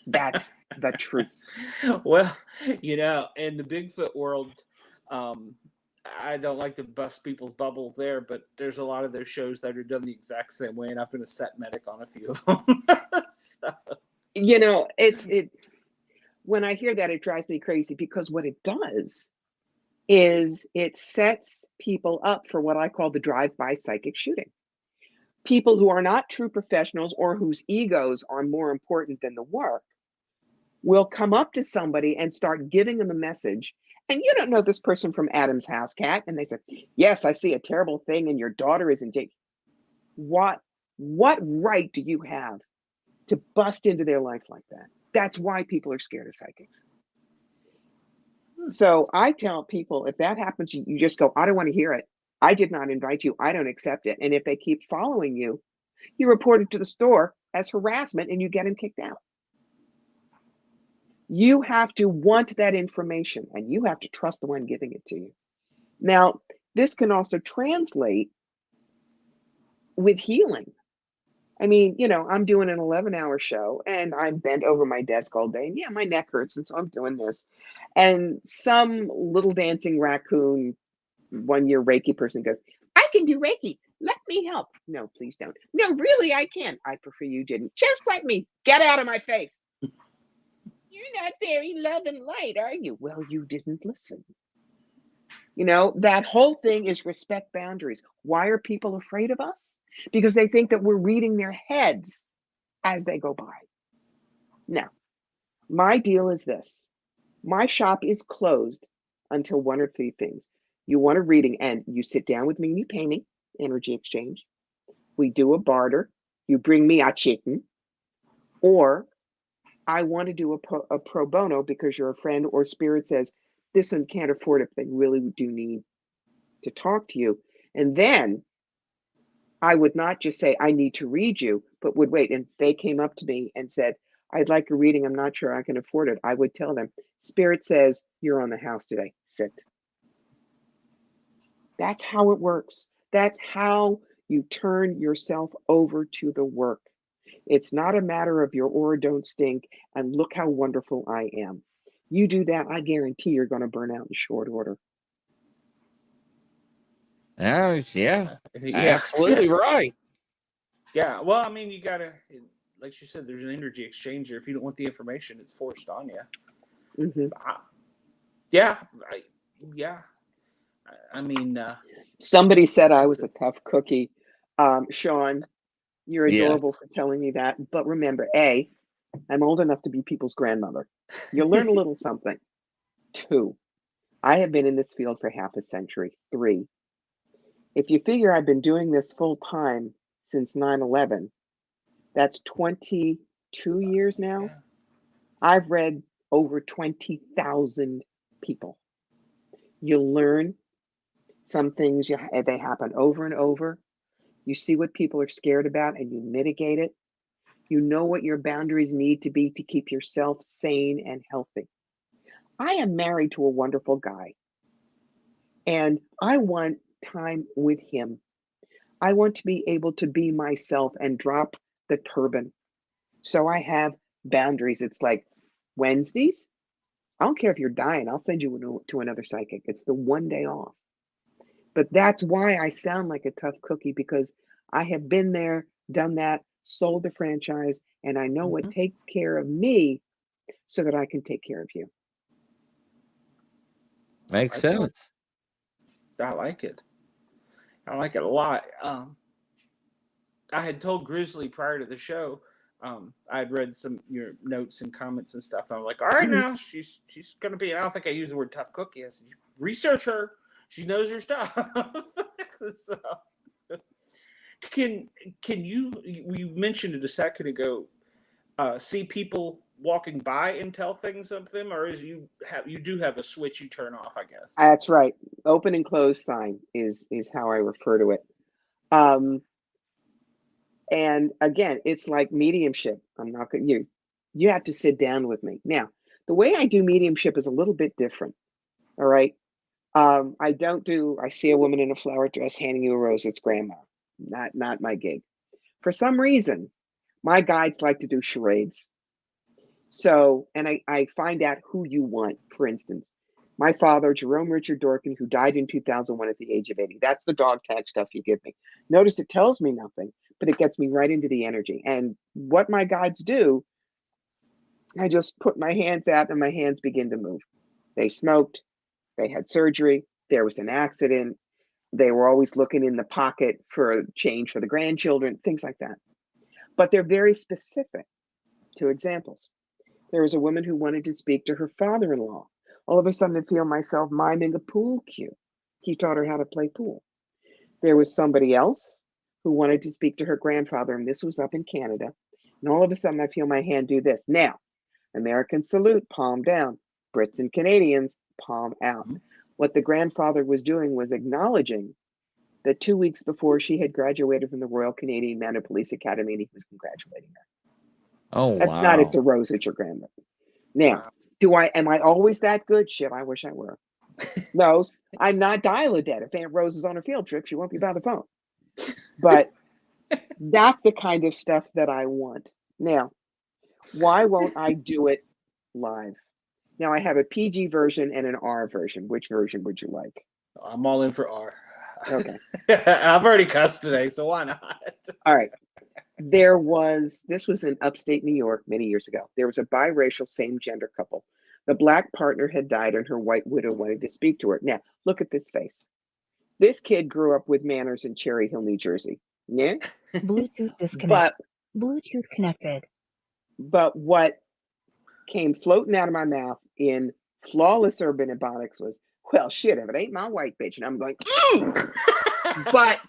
That's the truth. Well, in the Bigfoot world, I don't like to bust people's bubble there, but there's a lot of those shows that are done the exact same way, and I've been a set medic on a few of them. So, When I hear that, it drives me crazy, because what it does is it sets people up for what I call the drive-by psychic shooting. People who are not true professionals, or whose egos are more important than the work, will come up to somebody and start giving them a message. And you don't know this person from Adam's house, Cat. And they say, yes, I see a terrible thing, and your daughter is in jail. What right do you have to bust into their life like that? That's why people are scared of psychics. So I tell people, if that happens, you just go, I don't want to hear it. I did not invite you. I don't accept it. And if they keep following you, you report it to the store as harassment and you get them kicked out. You have to want that information, and you have to trust the one giving it to you. Now, this can also translate with healing. I mean, I'm doing an 11-hour show, and I'm bent over my desk all day, and yeah, my neck hurts, and so I'm doing this. And some little dancing raccoon, one-year Reiki person goes, I can do Reiki. Let me help. No, please don't. No, really, I can. I prefer you didn't. Just let me. Get out of my face. You're not very love and light, are you? Well, you didn't listen. That whole thing is respect boundaries. Why are people afraid of us? Because they think that we're reading their heads as they go by. Now, my deal is this. My shop is closed until one or three things. You want a reading, and you sit down with me and you pay me, energy exchange. We do a barter. You bring me a chicken. Or I want to do a pro bono because you're a friend, or spirit says, this one can't afford it, but they really do need to talk to you. And then I would not just say, I need to read you, but would wait. And they came up to me and said, I'd like a reading. I'm not sure I can afford it. I would tell them, Spirit says, you're on the house today. Sit. That's how it works. That's how you turn yourself over to the work. It's not a matter of your aura don't stink and look how wonderful I am. You do that, I guarantee you're going to burn out in short order. Yeah, absolutely right. Yeah, well, I mean, you gotta, like you said, there's an energy exchanger. If you don't want the information, it's forced on you. I mean, somebody said I was a tough cookie. Sean, you're adorable for telling me that. But remember, A, I'm old enough to be people's grandmother. You'll learn a little something. 2, I have been in this field for half a century. 3, if you figure I've been doing this full time since 9/11, that's 22 years now. Yeah. I've read over 20,000 people. You'll learn some things, they happen over and over. You see what people are scared about and you mitigate it. You know what your boundaries need to be to keep yourself sane and healthy. I am married to a wonderful guy, and I want time with him. I want to be able to be myself and drop the turban. So I have boundaries. It's like Wednesdays. I don't care if you're dying. I'll send you to another psychic. It's the one day off. But that's why I sound like a tough cookie, because I have been there, done that, sold the franchise, and I know what takes care of me so that I can take care of you. Makes sense. I like it. I like it a lot. I had told Grizzly prior to the show, I had read some your notes and comments and stuff. And I'm like, all right, now she's gonna be. I don't think I used the word tough cookie. I said, research her. She knows her stuff. So, can you mentioned it a second ago? See people walking by and tell things of them, or is you do have a switch you turn off? I guess that's right. Open and close sign is how I refer to it. And again, it's like mediumship. I'm not going to, you have to sit down with me. Now, the way I do mediumship is a little bit different. All right. I see a woman in a flower dress handing you a rose. It's grandma. Not my gig. For some reason, my guides like to do charades. So, and I find out who you want. For instance, my father, Jerome Richard Dorkin, who died in 2001 at the age of 80. That's the dog tag stuff you give me. Notice it tells me nothing, but it gets me right into the energy. And what my guides do, I just put my hands out and my hands begin to move. They smoked, they had surgery, there was an accident, they were always looking in the pocket for change for the grandchildren, things like that. But they're very specific. 2 examples. There was a woman who wanted to speak to her father-in-law. All of a sudden, I feel myself miming a pool cue. He taught her how to play pool. There was somebody else who wanted to speak to her grandfather, and this was up in Canada. And all of a sudden, I feel my hand do this. Now, American salute, palm down. Brits and Canadians, palm out. What the grandfather was doing was acknowledging that 2 weeks before she had graduated from the Royal Canadian Mounted Police Academy, and he was congratulating her. Oh, That's not wow. it's a rose, it's your grandmother. Now, am I always that good? Shit, I wish I were. No, I'm not dial-a-dead. If Aunt Rose is on a field trip, she won't be by the phone. But that's the kind of stuff that I want. Now, why won't I do it live? Now, I have a PG version and an R version. Which version would you like? I'm all in for R. Okay. I've already cussed today, so why not? All right. This was in upstate New York many years ago. There was a biracial same-gender couple. The black partner had died and her white widow wanted to speak to her. Now, look at this face. This kid grew up with manners in Cherry Hill, New Jersey. Yeah? Bluetooth disconnected. Bluetooth connected. But what came floating out of my mouth in flawless urban ebonics was, well, shit, if it ain't my white bitch. And I'm going, But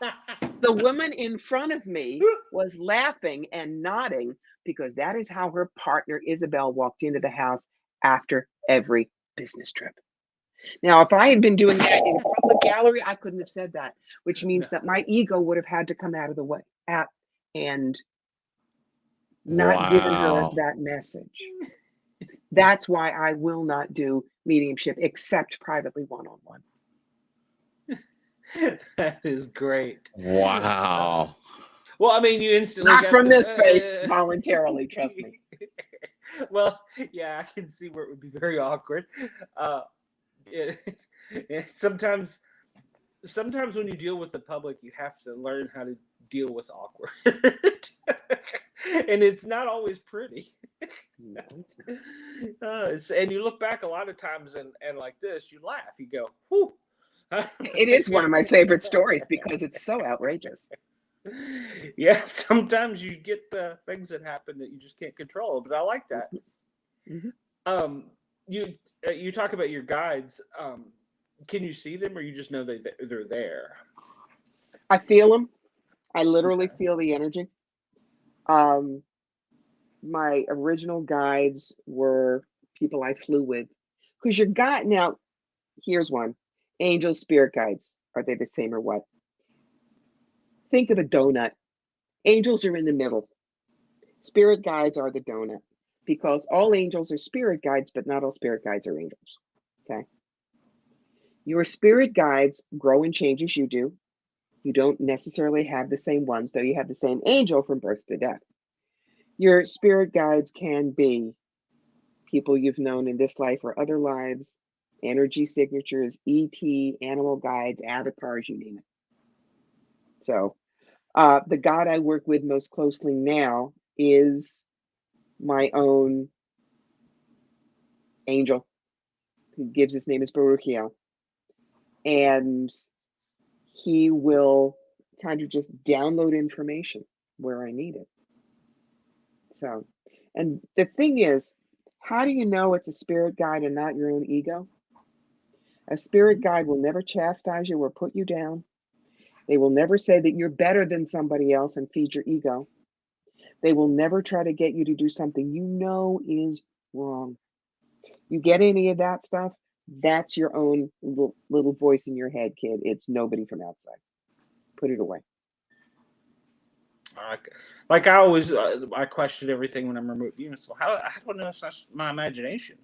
the woman in front of me was laughing and nodding because that is how her partner Isabel walked into the house after every business trip. Now, if I had been doing that in a public gallery, I couldn't have said that, which means that my ego would have had to come out of the way and not given her that message. That's why I will not do mediumship except privately one-on-one. That is great. Wow. Well, I mean, you instantly Not got from this face, voluntarily, trust me. Well, yeah, I can see where it would be very awkward. Sometimes when you deal with the public, you have to learn how to deal with awkward. And it's not always pretty. And you look back a lot of times and like this, you laugh, you go, whew. It is one of my favorite stories because it's so outrageous. Yeah, sometimes you get things that happen that you just can't control, but I like that. Mm-hmm. You talk about your guides. Can you see them, or you just know they're there? I feel them. I literally feel the energy. My original guides were people I flew with. Because your guide, now, here's one. Angels, spirit guides. Are they the same or what? Think of a donut. Angels are in the middle. Spirit guides are the donut. Because all angels are spirit guides, but not all spirit guides are angels. Okay? Your spirit guides grow and change as you do. You don't necessarily have the same ones, though you have the same angel from birth to death. Your spirit guides can be people you've known in this life or other lives, energy signatures, ET, animal guides, avatars, you name it. So the God I work with most closely now is my own angel, who gives his name is Baruchiel. And he will kind of just download information where I need it. So, and the thing is, how do you know it's a spirit guide and not your own ego? A spirit guide will never chastise you or put you down. They will never say that you're better than somebody else and feed your ego. They will never try to get you to do something you know is wrong. You get any of that stuff, that's your own little voice in your head, kid. It's nobody from outside. Put it away. Like I always, I question everything when I'm removed. So how do I know it's not my imagination?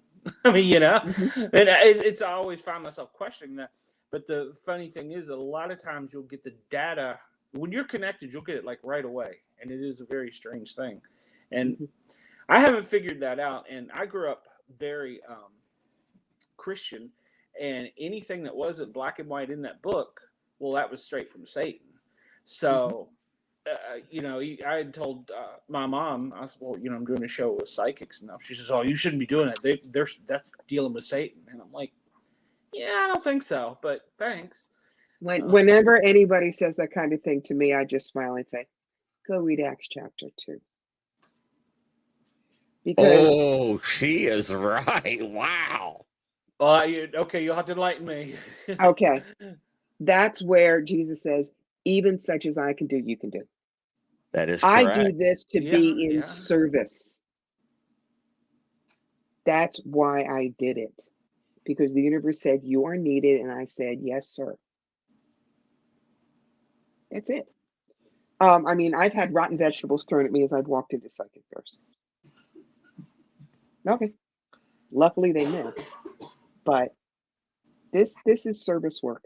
I mean, Mm-hmm. and it's I always find myself questioning that. But the funny thing is, a lot of times you'll get the data when you're connected. You'll get it like right away, and it is a very strange thing. And I haven't figured that out, and I grew up very Christian, and anything that wasn't black and white in that book, well, that was straight from Satan. So, I had told my mom, I said, well, I'm doing a show with psychics now. She says, oh, you shouldn't be doing that. That's dealing with Satan. And I'm like, yeah, I don't think so, but thanks. Whenever anybody says that kind of thing to me, I just smile and say, go read Acts chapter 2. Because she is right. Wow. Okay, you'll have to enlighten me. Okay. That's where Jesus says, even such as I can do, you can do. That is correct. I do this to be in service. That's why I did it. Because the universe said, you are needed. And I said, yes, sir. That's it. I've had rotten vegetables thrown at me as I've walked into psychic doors. Okay. Luckily they missed. But this is service work.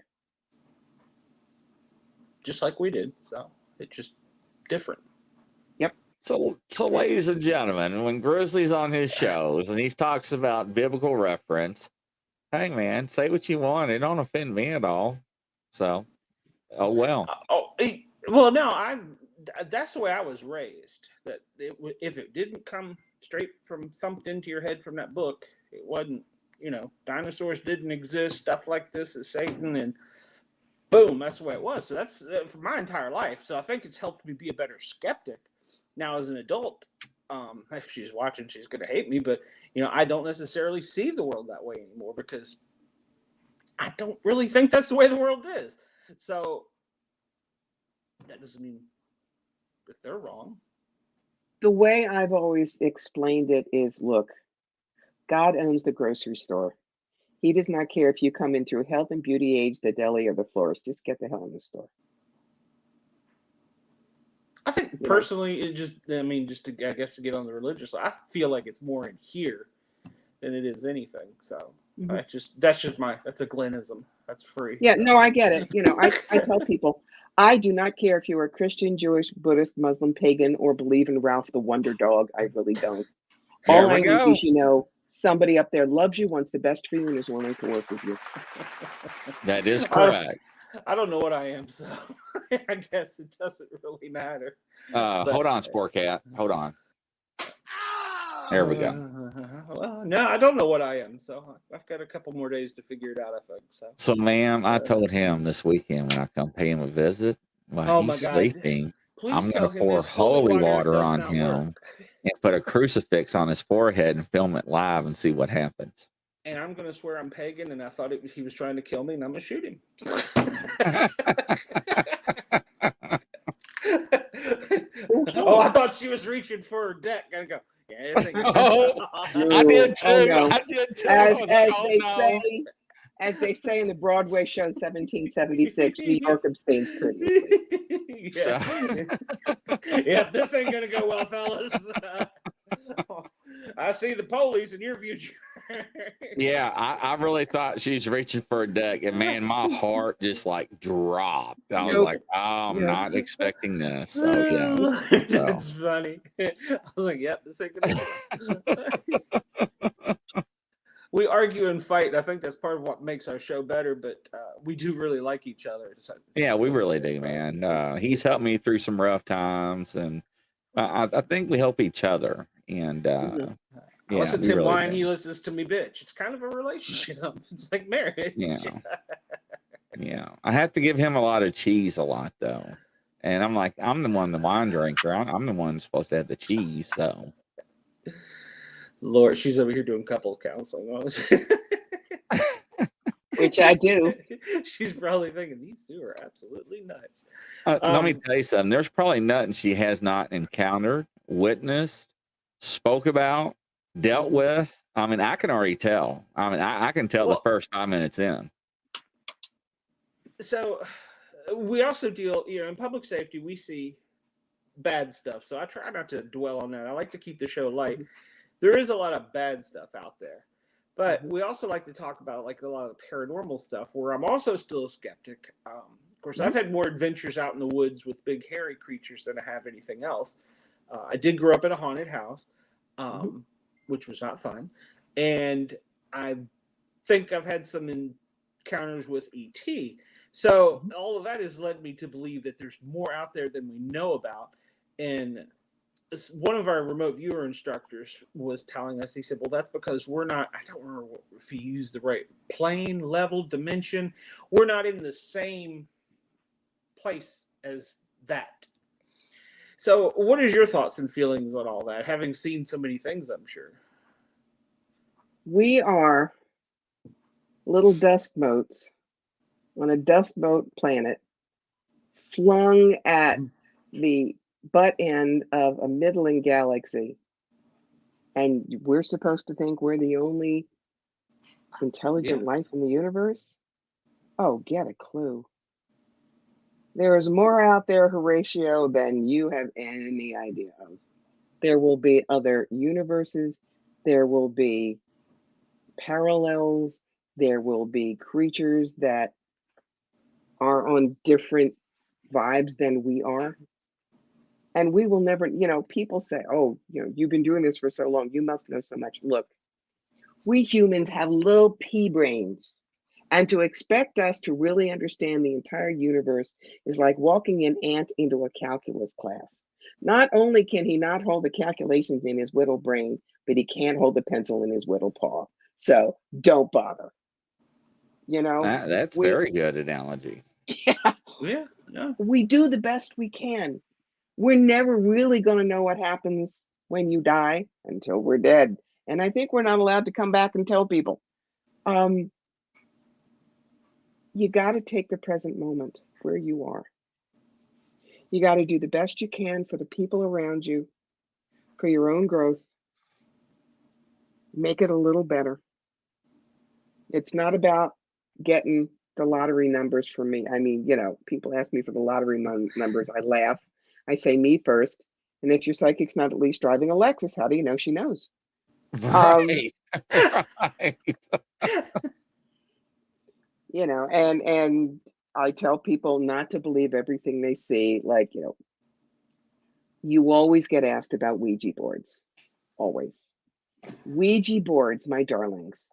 Just like we did. So it's just different. Yep. So ladies and gentlemen, when Grizzly's on his shows and he talks about biblical reference, hey man, say what you want. It don't offend me at all. So, oh well. No, that's the way I was raised. That if it didn't come straight from thumped into your head from that book, it wasn't. Dinosaurs didn't exist. Stuff like this is Satan, and boom, that's the way it was. So that's for my entire life. So I think it's helped me be a better skeptic. Now, as an adult, if she's watching, she's going to hate me, but I don't necessarily see the world that way anymore because I don't really think that's the way the world is. So that doesn't mean that they're wrong. The way I've always explained it is, look, God owns the grocery store. He does not care if you come in through health and beauty aids, the deli, or the florist. Just get the hell in the store. I think personally, to get on the religious, I feel like it's more in here than it is anything. So that's a Glennism. That's free. Yeah, so. no, I get it. I tell people, I do not care if you're a Christian, Jewish, Buddhist, Muslim, pagan, or believe in Ralph the Wonder Dog. I really don't. All I need is, somebody up there loves you, wants the best for you, and is willing to work with you. That is correct. I don't know what I am, so I guess it doesn't really matter. Hold on, Sportcat. Hold on. There we go. Well, no, I don't know what I am, so I've got a couple more days to figure it out, I think. So, ma'am, I told him this weekend when I come pay him a visit, while he's sleeping, I'm going to pour holy water on him and put a crucifix on his forehead and film it live and see what happens. And I'm going to swear I'm pagan, and I thought he was trying to kill me, and I'm going to shoot him. I thought she was reaching for her deck. Gotta go. Yeah, I did too. No. I did too. As they say in the Broadway show 1776, New York abstains courteously. Yeah, this ain't going to go well, fellas. I see the police in your future. Yeah, I really thought she was reaching for a deck, and man, my heart just like dropped. I was like, oh, I'm not expecting this. So yeah, that's funny. I was like, yep, this ain't gonna go. We argue and fight. I think that's part of what makes our show better, but we do really like each other. Yeah, we really do, man. He's helped me through some rough times, and I think we help each other. And I listen to him whine, he listens to me bitch. It's kind of a relationship. It's like marriage. Yeah. I have to give him a lot of cheese a lot, though. And I'm like, I'm the one, the wine drinker. I'm the one supposed to have the cheese, so. Lord, she's over here doing couples counseling. Which I do. She's probably thinking, these two are absolutely nuts. Let me tell you something. There's probably nothing she has not encountered, witnessed, spoke about, dealt with. I mean, I can already tell. I mean, I can tell the first 5 minutes in. So we also deal, in public safety, we see bad stuff. So I try not to dwell on that. I like to keep the show light. There is a lot of bad stuff out there. But we also like to talk about like a lot of the paranormal stuff where I'm also still a skeptic. Of course, I've had more adventures out in the woods with big hairy creatures than I have anything else. I did grow up in a haunted house. which was not fun. And I think I've had some encounters with ET. So all of that has led me to believe that there's more out there than we know about. And one of our remote viewer instructors was telling us, he said, well, that's because we're not, I don't remember if he used the right plane, level, dimension. We're not in the same place as that. So what is your thoughts and feelings on all that, having seen so many things, I'm sure? We are little dust motes on a dust mote planet flung at the butt end of a middling galaxy. And we're supposed to think we're the only intelligent life in the universe? Oh, get a clue. There is more out there, Horatio, than you have any idea of. There will be other universes. There will be parallels. There will be creatures that are on different vibes than we are. And we will never, people say, oh, you've been doing this for so long, you must know so much. Look, we humans have little pea brains. And to expect us to really understand the entire universe is like walking an ant into a calculus class. Not only can he not hold the calculations in his whittle brain, but he can't hold the pencil in his whittle paw. So don't bother. That's very good analogy. Yeah. We do the best we can. We're never really going to know what happens when you die until we're dead. And I think we're not allowed to come back and tell people. You got to take the present moment where you are. You got to do the best you can for the people around you, for your own growth. Make it a little better. It's not about getting the lottery numbers for me. I mean, people ask me for the lottery numbers. I laugh. I say me first. And if your psychic's not at least driving a Lexus, how do you know she knows? Right. Right. And I tell people not to believe everything they see. Like, you always get asked about Ouija boards. Always. Ouija boards, my darlings,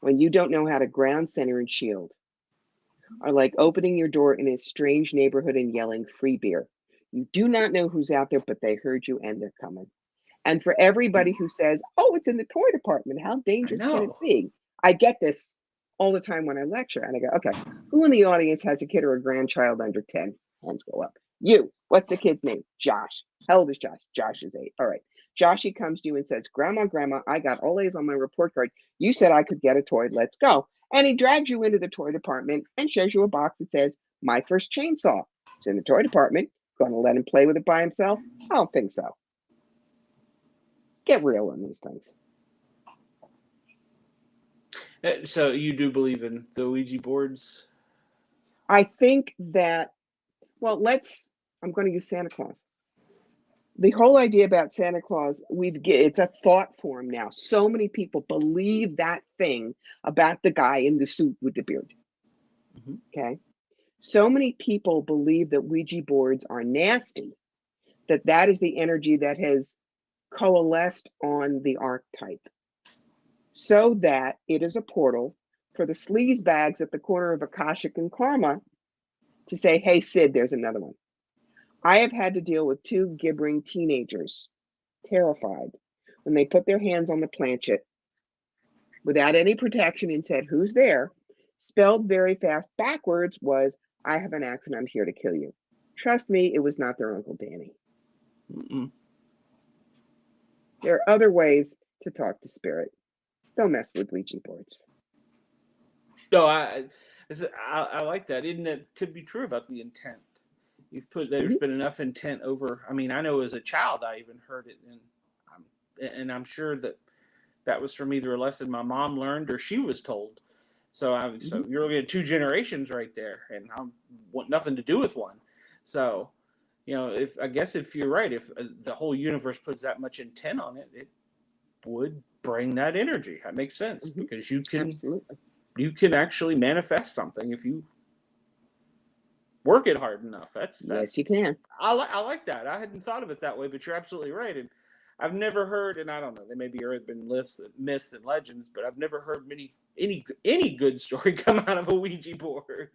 when you don't know how to ground, center, and shield, are like opening your door in a strange neighborhood and yelling free beer. You do not know who's out there, but they heard you and they're coming. And for everybody who says, oh, it's in the toy department, how dangerous can it be? I get this all the time when I lecture. And I go, okay, who in the audience has a kid or a grandchild under 10? Hands go up. You. What's the kid's name? Josh. How old is Josh? Josh is 8. All right. Joshy comes to you and says, Grandma, I got all A's on my report card. You said I could get a toy. Let's go. And he drags you into the toy department and shows you a box that says, my first chainsaw. It's in the toy department. Going to let him play with it by himself? I don't think so. Get real on these things. So you do believe in the Ouija boards? I think that, I'm going to use Santa Claus. The whole idea about Santa Claus, it's a thought form now. So many people believe that thing about the guy in the suit with the beard. Okay. So many people believe that Ouija boards are nasty, that is the energy that has coalesced on the archetype, so that it is a portal for the sleaze bags at the corner of Akashic and Karma to say, hey, Sid, there's another one. I have had to deal with 2 gibbering teenagers, terrified, when they put their hands on the planchet without any protection and said, who's there? Spelled very fast backwards was, I have an accident, I'm here to kill you. Trust me, it was not their Uncle Danny. There are other ways to talk to spirit. Don't mess with Ouija boards. No, I like that. Isn't it could be true about the intent? There's been enough intent over. I mean, I know as a child I even heard it, and I'm sure that was from either a lesson my mom learned or she was told. So so you're looking at 2 generations right there, and I want nothing to do with one. So, if you're right, if the whole universe puts that much intent on it, it would bring that energy. That makes sense because you can actually manifest something if you work it hard enough. That's yes, you can. I like that. I hadn't thought of it that way, but you're absolutely right. And I've never heard, and I don't know, they maybe have been myths and legends, but I've never heard any good story come out of a Ouija board.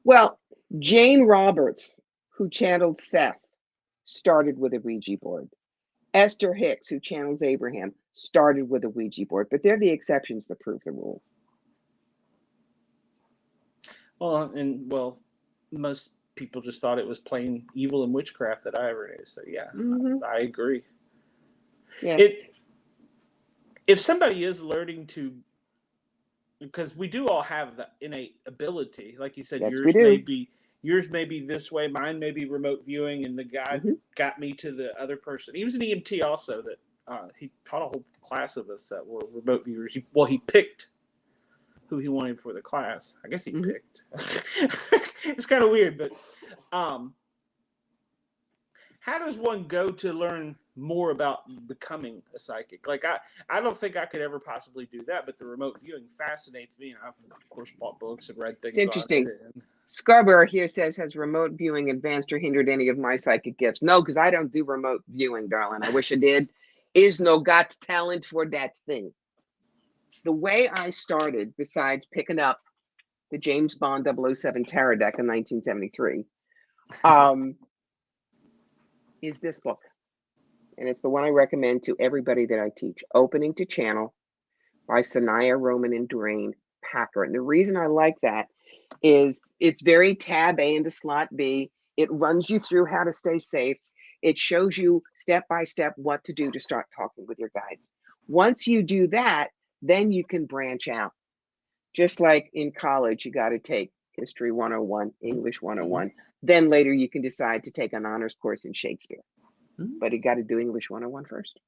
Well, Jane Roberts, who channeled Seth, started with a Ouija board. Esther Hicks, who channels Abraham, started with a Ouija board, but they're the exceptions that prove the rule. Well, most people just thought it was plain evil and witchcraft that I ever knew. So yeah, I agree. Yeah. If somebody is learning to, because we do all have that innate ability, like you said, Yes, yours may be this way, mine may be remote viewing, and the guy got me to the other person. He was an EMT also that he taught a whole class of us that were remote viewers. He picked who he wanted for the class. I guess he picked. It's kind of weird, but how does one go to learn more about becoming a psychic? Like I don't think I could ever possibly do that, but the remote viewing fascinates me, and I've of course bought books and read things. It's interesting. On it. Scarborough here says, has remote viewing advanced or hindered any of my psychic gifts? No, because I don't do remote viewing, darling. I wish I did. Is no got talent for that thing. The way I started, besides picking up the James Bond 007 Tarot deck in 1973, is this book. And it's the one I recommend to everybody that I teach. Opening to Channel by Sanaya Roman and Doreen Packer. And the reason I like that is it's very tab A into slot B. It runs you through how to stay safe. It shows you step by step what to do to start talking with your guides. Once you do that, then you can branch out. Just like in college, you got to take History 101, English 101. Then later you can decide to take an honors course in Shakespeare. But you got to do English 101 first.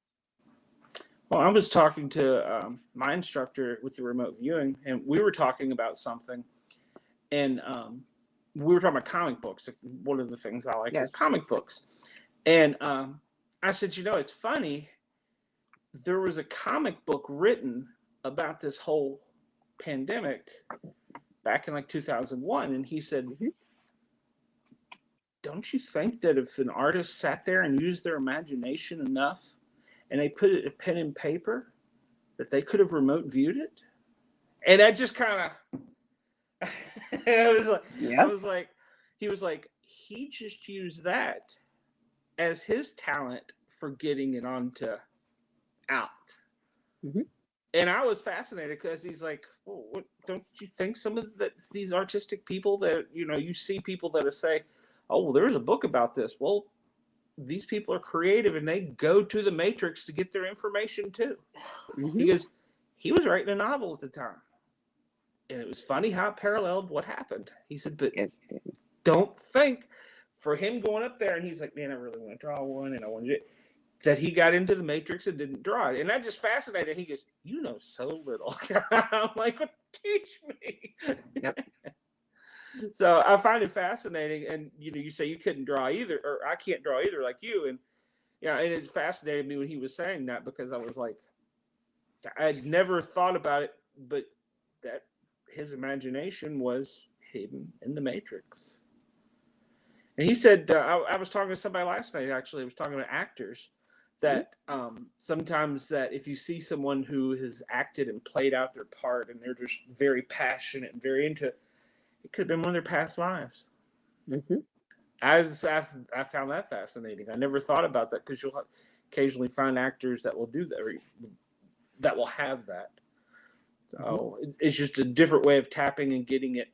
Well, I was talking to my instructor with the remote viewing, and we were talking about something, and we were talking about comic books. One of the things I like is comic books. And I said, it's funny. There was a comic book written about this whole pandemic back in like 2001. And he said, don't you think that if an artist sat there and used their imagination enough and they put it in pen and paper, that they could have remote viewed it? And that just kind of, I was like, he just used that as his talent for getting it onto out. And I was fascinated because he's like, well, what, don't you think some of these artistic people that, you see people that say, oh, well, there's a book about this. Well, these people are creative and they go to the Matrix to get their information too. Because he was writing a novel at the time. And it was funny how it paralleled what happened. He said, but don't think for him going up there and he's like, man, I really want to draw one and I want to, that he got into the Matrix and didn't draw it. And that just fascinated. He goes, you know so little. I'm like, well, teach me. So I find it fascinating. And, you say you couldn't draw either, or I can't draw either like you. And, and it fascinated me when he was saying that, because I was like, I'd never thought about it, but that his imagination was hidden in the Matrix. And he said, I was talking to somebody last night, actually. I was talking to actors that sometimes that if you see someone who has acted and played out their part and they're just very passionate and very into it, it could have been one of their past lives. I found that fascinating. I never thought about that, because you'll occasionally find actors that will do that, or that will have that. So it's just a different way of tapping and getting it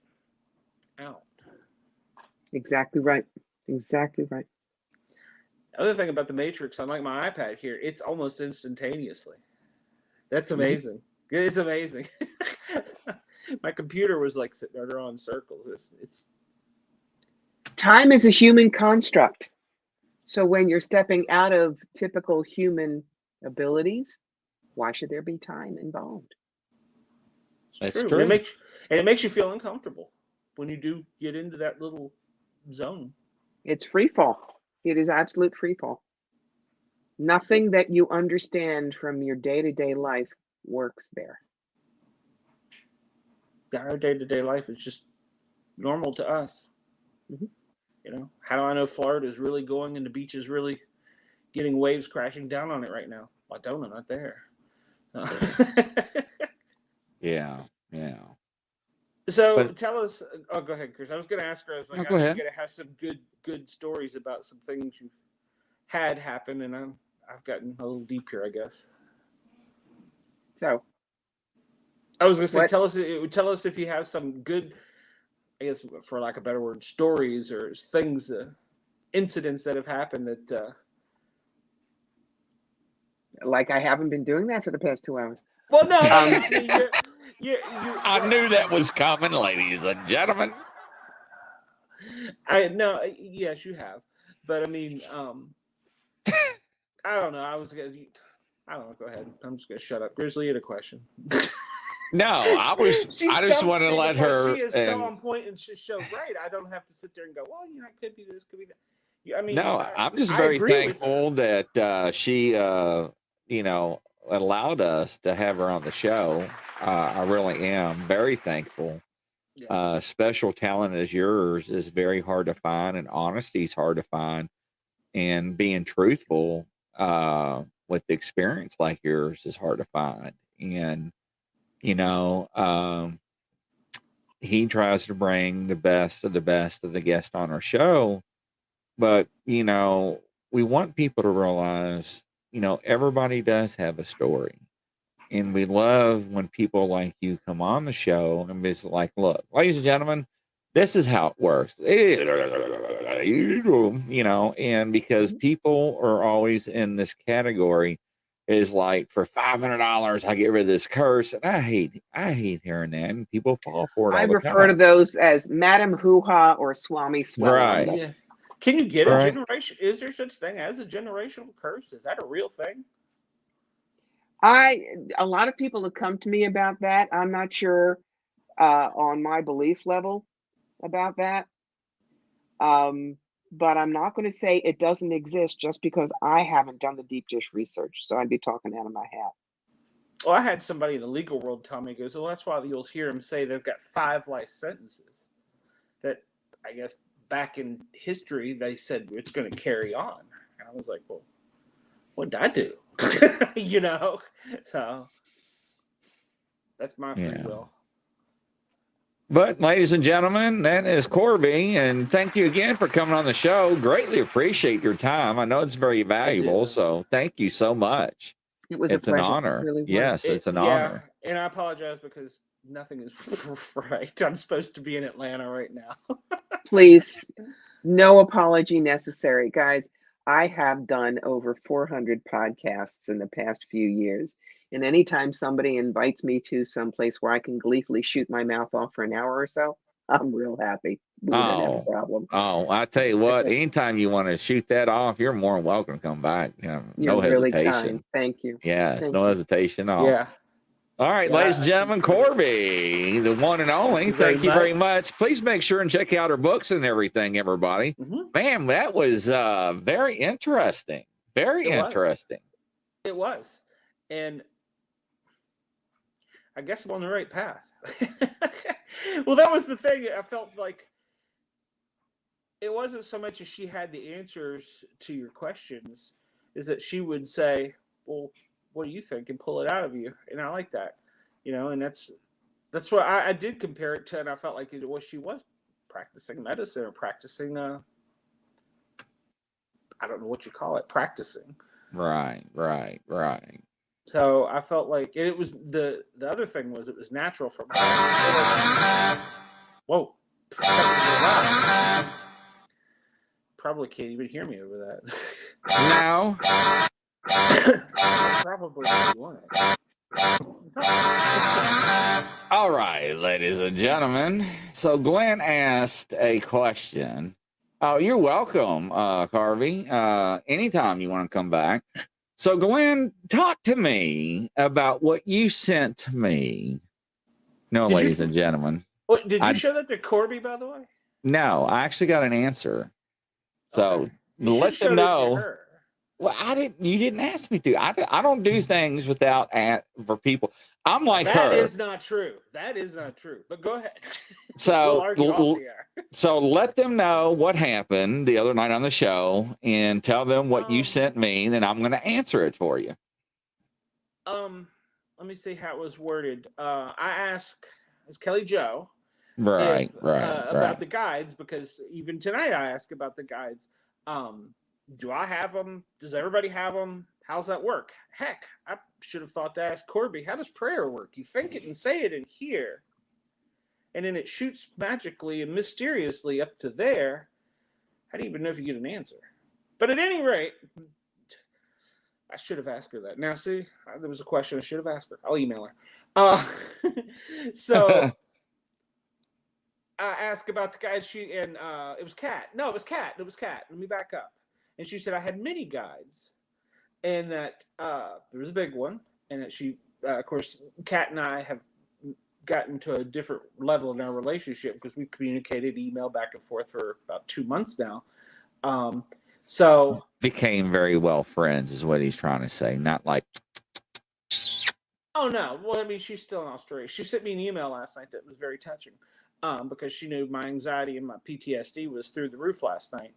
out. Exactly right. Exactly right. Other thing about the Matrix, unlike my iPad here, it's almost instantaneously. That's amazing. It's amazing. My computer was like sitting there drawing circles. It's time is a human construct. So when you're stepping out of typical human abilities, why should there be time involved? That's true. It makes you feel uncomfortable when you do get into that little zone. It's free fall. It is absolute free fall. Nothing that you understand from your day-to-day life works there. Our day-to-day life is just normal to us. How do I know Florida is really going and the beach is really getting waves crashing down on it right now. Why don't not there? Yeah. So But tell us. Oh, go ahead, Chris. I was going to ask her. I was like, go ahead. You're going to have some good stories about some things you've had happen, and I've gotten a little deep here, I guess. So I was going to say, what? tell us if you have some good, I guess, for lack of a better word, stories or things, incidents that have happened that. Like I haven't been doing that for the past 2 hours. Well, no. I mean, I knew that was coming, ladies and gentlemen. I know. Yes, you have, but I mean, I don't know. I don't know. Go ahead. I'm just gonna shut up. Grizzly, you had a question. No, I just wanted to let her. She is so on point and she's so great. I don't have to sit there and go, well, it could be this, could be that. I mean, no, I'm just very thankful that she, allowed us to have her on the show. I really am very thankful. Yes. Special talent as yours is very hard to find, and honesty is hard to find, and being truthful with the experience like yours is hard to find. And he tries to bring the best of the guests on our show, but we want people to realize everybody does have a story. And we love when people like you come on the show and be like, look, ladies and gentlemen, this is how it works. And because people are always in this category is like, for $500, I get rid of this curse. And I hate hearing that. And people fall for it. I refer to those as Madam Hoo-Ha or Swami Swami. Right. Yeah. Can you get a generation? Is there such thing as a generational curse? Is that a real thing? A lot of people have come to me about that. I'm not sure on my belief level about that. But I'm not going to say it doesn't exist just because I haven't done the deep dish research. So I'd be talking out of my hat. Well, I had somebody in the legal world tell me, goes, well, that's why you'll hear them say they've got 5 life sentences. That, I guess, back in history, they said it's going to carry on. And I was like, well, what did I do? So that's my free will. But ladies and gentlemen, that is Corby, and thank you again for coming on the show. Greatly appreciate your time. I know it's very valuable, so thank you so much. It's an honor. It really was. Yes, it's an honor. And I apologize because nothing is right. I'm supposed to be in Atlanta right now. Please, no apology necessary, guys. I have done over 400 podcasts in the past few years. And anytime somebody invites me to someplace where I can gleefully shoot my mouth off for an hour or so, I'm real happy. We don't have a problem. Oh, I tell you what, anytime you want to shoot that off, you're more than welcome to come back. No hesitation. Really kind. Thank you. Yes, no hesitation at all. Yeah. All right, ladies and gentlemen, Corby, the one and only. Thank you very much. Please make sure and check out her books and everything, everybody. Mm-hmm. Man, that was very interesting. Very interesting. It was. And I guess I'm on the right path. Well, that was the thing. I felt like it wasn't so much as she had the answers to your questions, is that she would say, well, what do you think? And pull it out of you. And I like that, and that's what I did compare it to. And I felt like she was practicing medicine or practicing, I don't know what you call it, practicing. Right. So I felt like it was the other thing was it was natural for me. Whoa. That was loud. Probably can't even hear me over that. No. That's probably what you wanted. All right, ladies and gentlemen. So Glenn asked a question. Oh, you're welcome, Carvey. Anytime you want to come back. So Glenn, talk to me about what you sent to me. No, ladies and gentlemen. Wait, did you show that to Corby, by the way? No, I actually got an answer. So let them know. Well, you didn't ask me to. I don't do things without for people. I'm like That her. is not true. That is not true. But go ahead. We'll So, argue off the air. so let them know what happened the other night on the show and tell them what you sent me, and I'm going to answer it for you. Let me see how it was worded. I asked, it's Kelly Joe. Right, about the guides, because even tonight I asked about the guides. Do I have them? Does everybody have them? How's that work? Heck, I should have thought to ask Corby, how does prayer work? You think it and say it in here, and then it shoots magically and mysteriously up to there. I don't even know if you get an answer. But at any rate, I should have asked her that. Now, see, there was a question I should have asked her. I'll email her. So I asked about the guides. It was Kat. No, it was Kat. Let me back up. And she said I had many guides, and that there was a big one, and that she, of course, Kat and I have gotten to a different level in our relationship because we've communicated email back and forth for about 2 months now. So became very well friends is what he's trying to say. Not like. Oh no. Well, I mean, she's still in Australia. She sent me an email last night that was very touching, because she knew my anxiety and my PTSD was through the roof last night.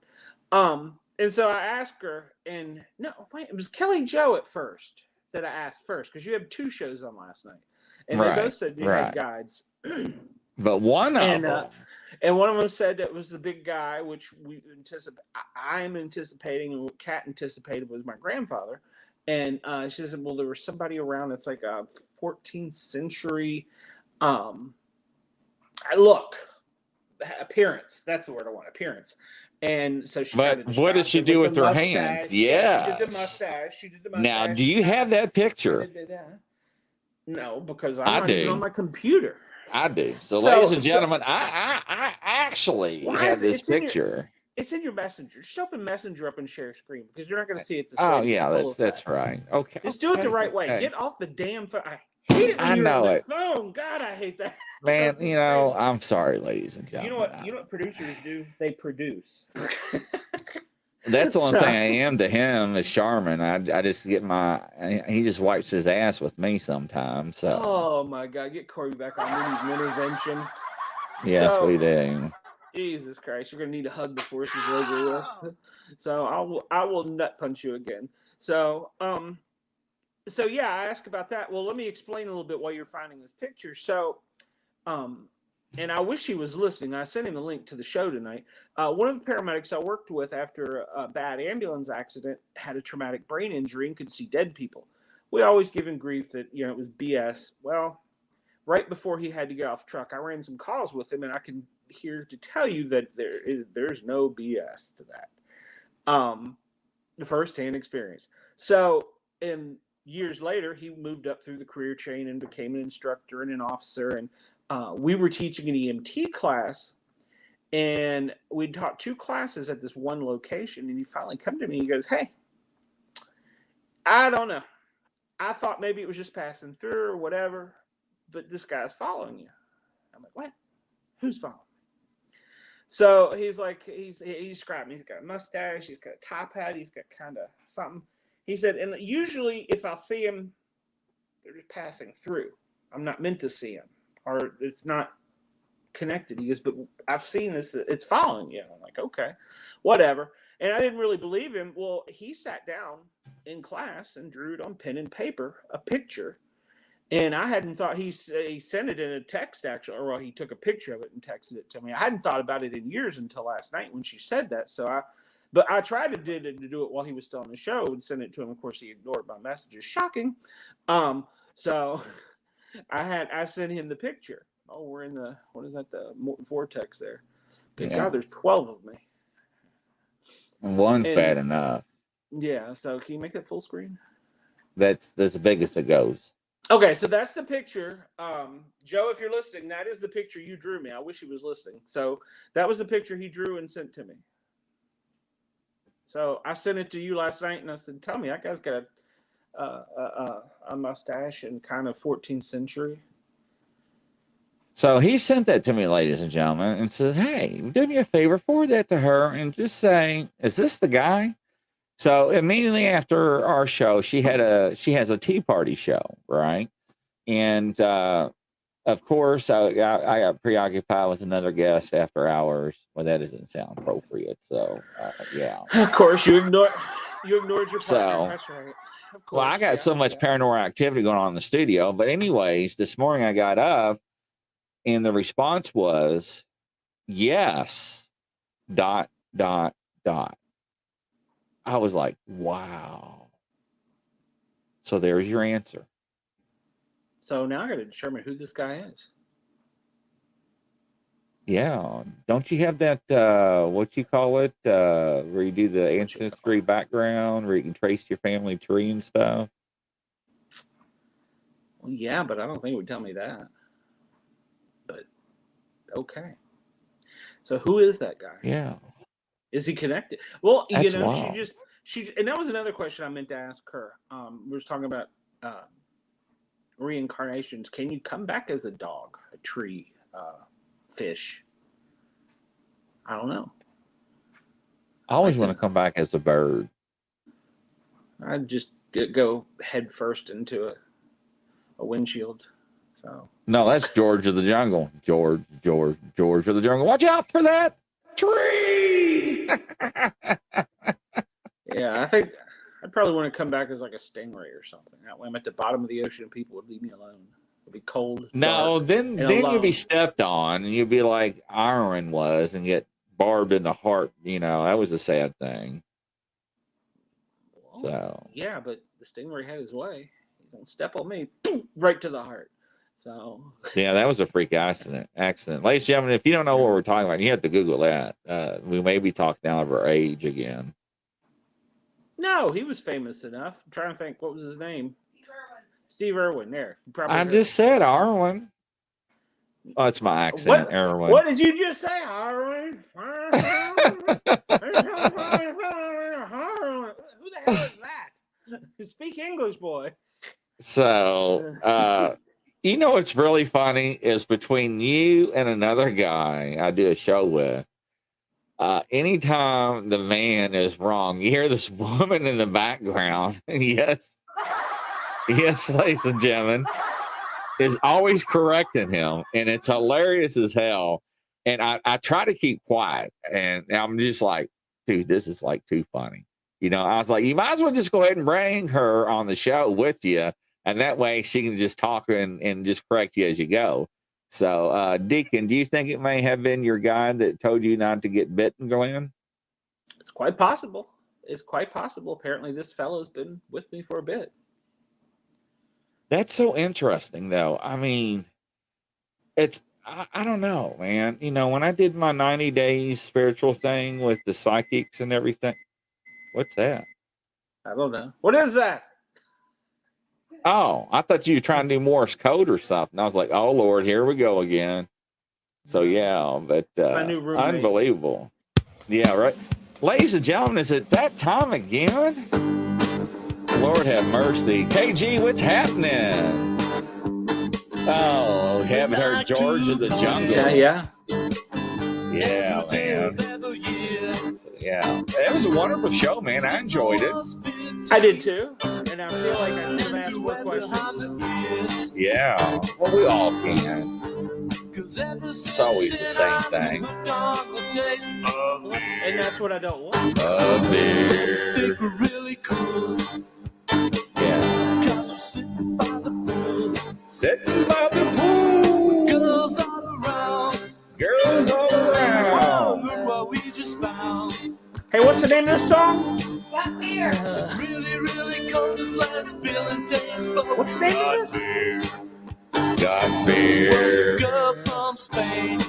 And so I asked her, and no, wait, it was Kelly Joe at first that I asked first, because you had 2 shows on last night, and they both said you had guides. But one of them. And one of them said that was the big guy, which I'm anticipating, and what Kat anticipated was my grandfather. And she said, well, there was somebody around that's like a 14th century appearance. That's the word I want, appearance. And so she. But what does she do with her hands? Yeah, she did the mustache. Now, do you have that picture? No, because I'm not even on my computer. I do. So ladies and gentlemen, I actually have this picture. It's in your Messenger. Just open Messenger up and share screen, because you're not going to see it. Oh yeah, that's right. Okay. Just do it the right way. Get off the damn phone. I hate it when you're on the phone. God, I hate that. Man, I'm sorry, ladies and gentlemen. You know what producers do? They produce. That's the only thing I am to him is Charmin. I just get he just wipes his ass with me sometimes. So. Oh my God, get Corby back on. We need an intervention. Yes, we do. Jesus Christ, you're gonna need a hug before this is over with. So I will nut punch you again. So yeah, I asked about that. Well, let me explain a little bit why you're finding this picture. So, and I wish he was listening. I sent him a link to the show tonight. One of the paramedics I worked with after a bad ambulance accident had a traumatic brain injury and could see dead people. We always give him grief that, it was BS. Well, right before he had to get off the truck, I ran some calls with him, and I can here to tell you that there's no BS to that. The firsthand experience. So, and years later, he moved up through the career chain and became an instructor and an officer. And we were teaching an EMT class, and we taught 2 classes at this one location. And he finally come to me and he goes, "Hey, I don't know. I thought maybe it was just passing through or whatever, but this guy's following you." I'm like, "What? Who's following me?" So he's like, he described me. He's got a mustache. He's got a top hat. He's got kind of something. He said, and usually if I see him, they're just passing through. I'm not meant to see him, or it's not connected. He goes, but I've seen this. It's following you. I'm like, okay, whatever. And I didn't really believe him. Well, he sat down in class and drew it on pen and paper, a picture. And I hadn't thought he sent it in a text, actually, or well, he took a picture of it and texted it to me. I hadn't thought about it in years until last night when she said that. But I tried to do it while he was still on the show and send it to him. Of course, he ignored my messages. Shocking. So I sent him the picture. Oh, we're in the vortex there. Good God, there's 12 of me. One's bad enough. Yeah. So can you make it full screen? That's the biggest it goes. Okay, so that's the picture. Joe, if you're listening, that is the picture you drew me. I wish he was listening. So that was the picture he drew and sent to me. So I sent it to you last night, and I said, "Tell me, that guy's got a mustache and kind of 14th century." So he sent that to me, ladies and gentlemen, and said, "Hey, do me a favor, forward that to her, and just say, is this the guy?" So immediately after our show, she has a tea party show, right? And of course, I got preoccupied with another guest after hours. Well, that doesn't sound appropriate. So yeah. Of course, you ignored your partner. So, That's right. Of course. well, I got so much yeah. paranormal activity going on in the studio. But anyways, this morning I got up, and the response was, yes, ... I was like, wow. So there's your answer. So now I got to determine who this guy is. Yeah. Don't you have that, what you call it, where you do the ancestry background, where you can trace your family tree and stuff? Well, yeah, but I don't think it would tell me that. But okay. So who is that guy? Yeah. Is he connected? Well, That's you know, wild. and that was another question I meant to ask her. We were talking about reincarnations. Can you come back as a dog, a tree, fish? I don't know. I always want to come back as a bird. I'd just go head first into a windshield. So No, that's George of the Jungle. George of the Jungle. Watch out for that tree. yeah, I think I'd probably want to come back as like a stingray or something. That way I'm at the bottom of the ocean and people would leave me alone. It'd be cold. No, then you'd be stepped on and you'd be like Iron was and get barbed in the heart. You know, that was a sad thing. Well, So yeah, but the stingray had his way. He don't step on me, boom, right to the heart. So yeah, that was a freak accident. Ladies and gentlemen, if you don't know what we're talking about, you have to Google that. We may be talking out of our age again. no, he was famous enough. I'm trying to think, what was his name? Steve Irwin. There, you probably I heard just said Arwen. Oh, it's my accent, Erwin. What did you just say, Irwin? Who the hell is that? Speak English, boy. So, you know what's really funny is between you and another guy I do a show with, anytime the man is wrong, you hear this woman in the background. Yes, ladies and gentlemen, is always correcting him. And it's hilarious as hell. And I try to keep quiet. And I'm just like, dude, this is like too funny. You know, I was like, you might as well just go ahead and bring her on the show with you. And that way she can just talk and just correct you as you go. So, Deacon, do you think it may have been your guy that told you not to get bitten, Glenn? It's quite possible. Apparently, this fellow's been with me for a bit. That's so interesting, though. I mean, I don't know, man. You know, when I did my 90 days spiritual thing with the psychics and everything, what's that? I don't know. What is that? Oh, I thought you were trying to do Morse code or something. I was like, oh, Lord, here we go again. So, yeah, but My new roommate. Unbelievable. Yeah, right. Ladies and gentlemen, is it that time again? Lord have mercy. KG, what's happening? Oh, we haven't heard George of the Jungle. Yeah. Yeah, man. So, yeah. It was a wonderful show, man. I enjoyed it. I did too. And I feel like I should have asked more questions. Yeah. Well, we all can. It's always the same thing. And that's what I don't want. A beer. Yeah. Sitting by the pool. Girls all around. Look what we just found. Hey, what's the name of this song? Got beer. It's really cold as last feeling taste. What's the name of this? Got beer. Girl from Spain.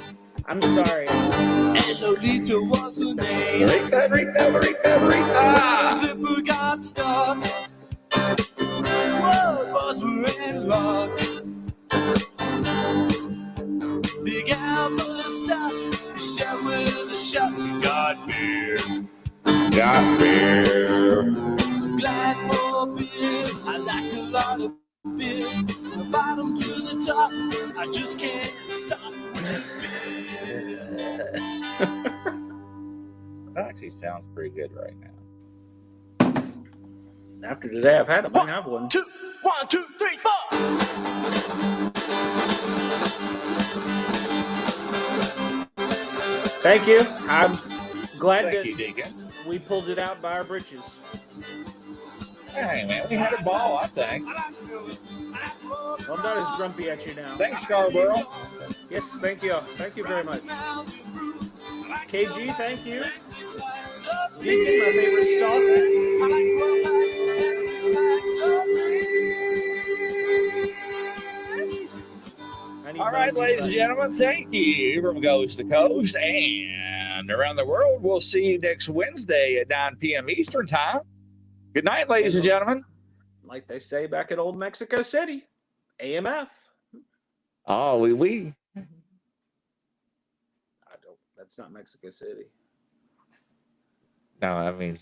I'm sorry. And Lolita was her name. Rita. Zipper got stuck. What was we're in luck? Big Alma stop. You share with a shot. You got beer. Glad for beer. I like a lot of beer. From the bottom to the top. I just can't stop with beer. That actually sounds pretty good right now. After today, I've had them. I have one. 2, 1, 2, 3, 4. Thank you. I'm glad Thank that you, Deacon. we pulled it out by our britches. Hey, man, we had a ball, I think. Well, I'm not as grumpy at you now. Thanks, Scarborough. Yes, thank you. Thank you very much. KG, thank you. Deacon, my favorite stalker. All right, ladies and gentlemen, thank you from coast to coast and around the world. We'll see you next Wednesday at 9 p.m. Eastern Time. Good night, ladies and gentlemen. Like they say back at old Mexico City, AMF. Oh, we. I don't. That's not Mexico City. No, I mean,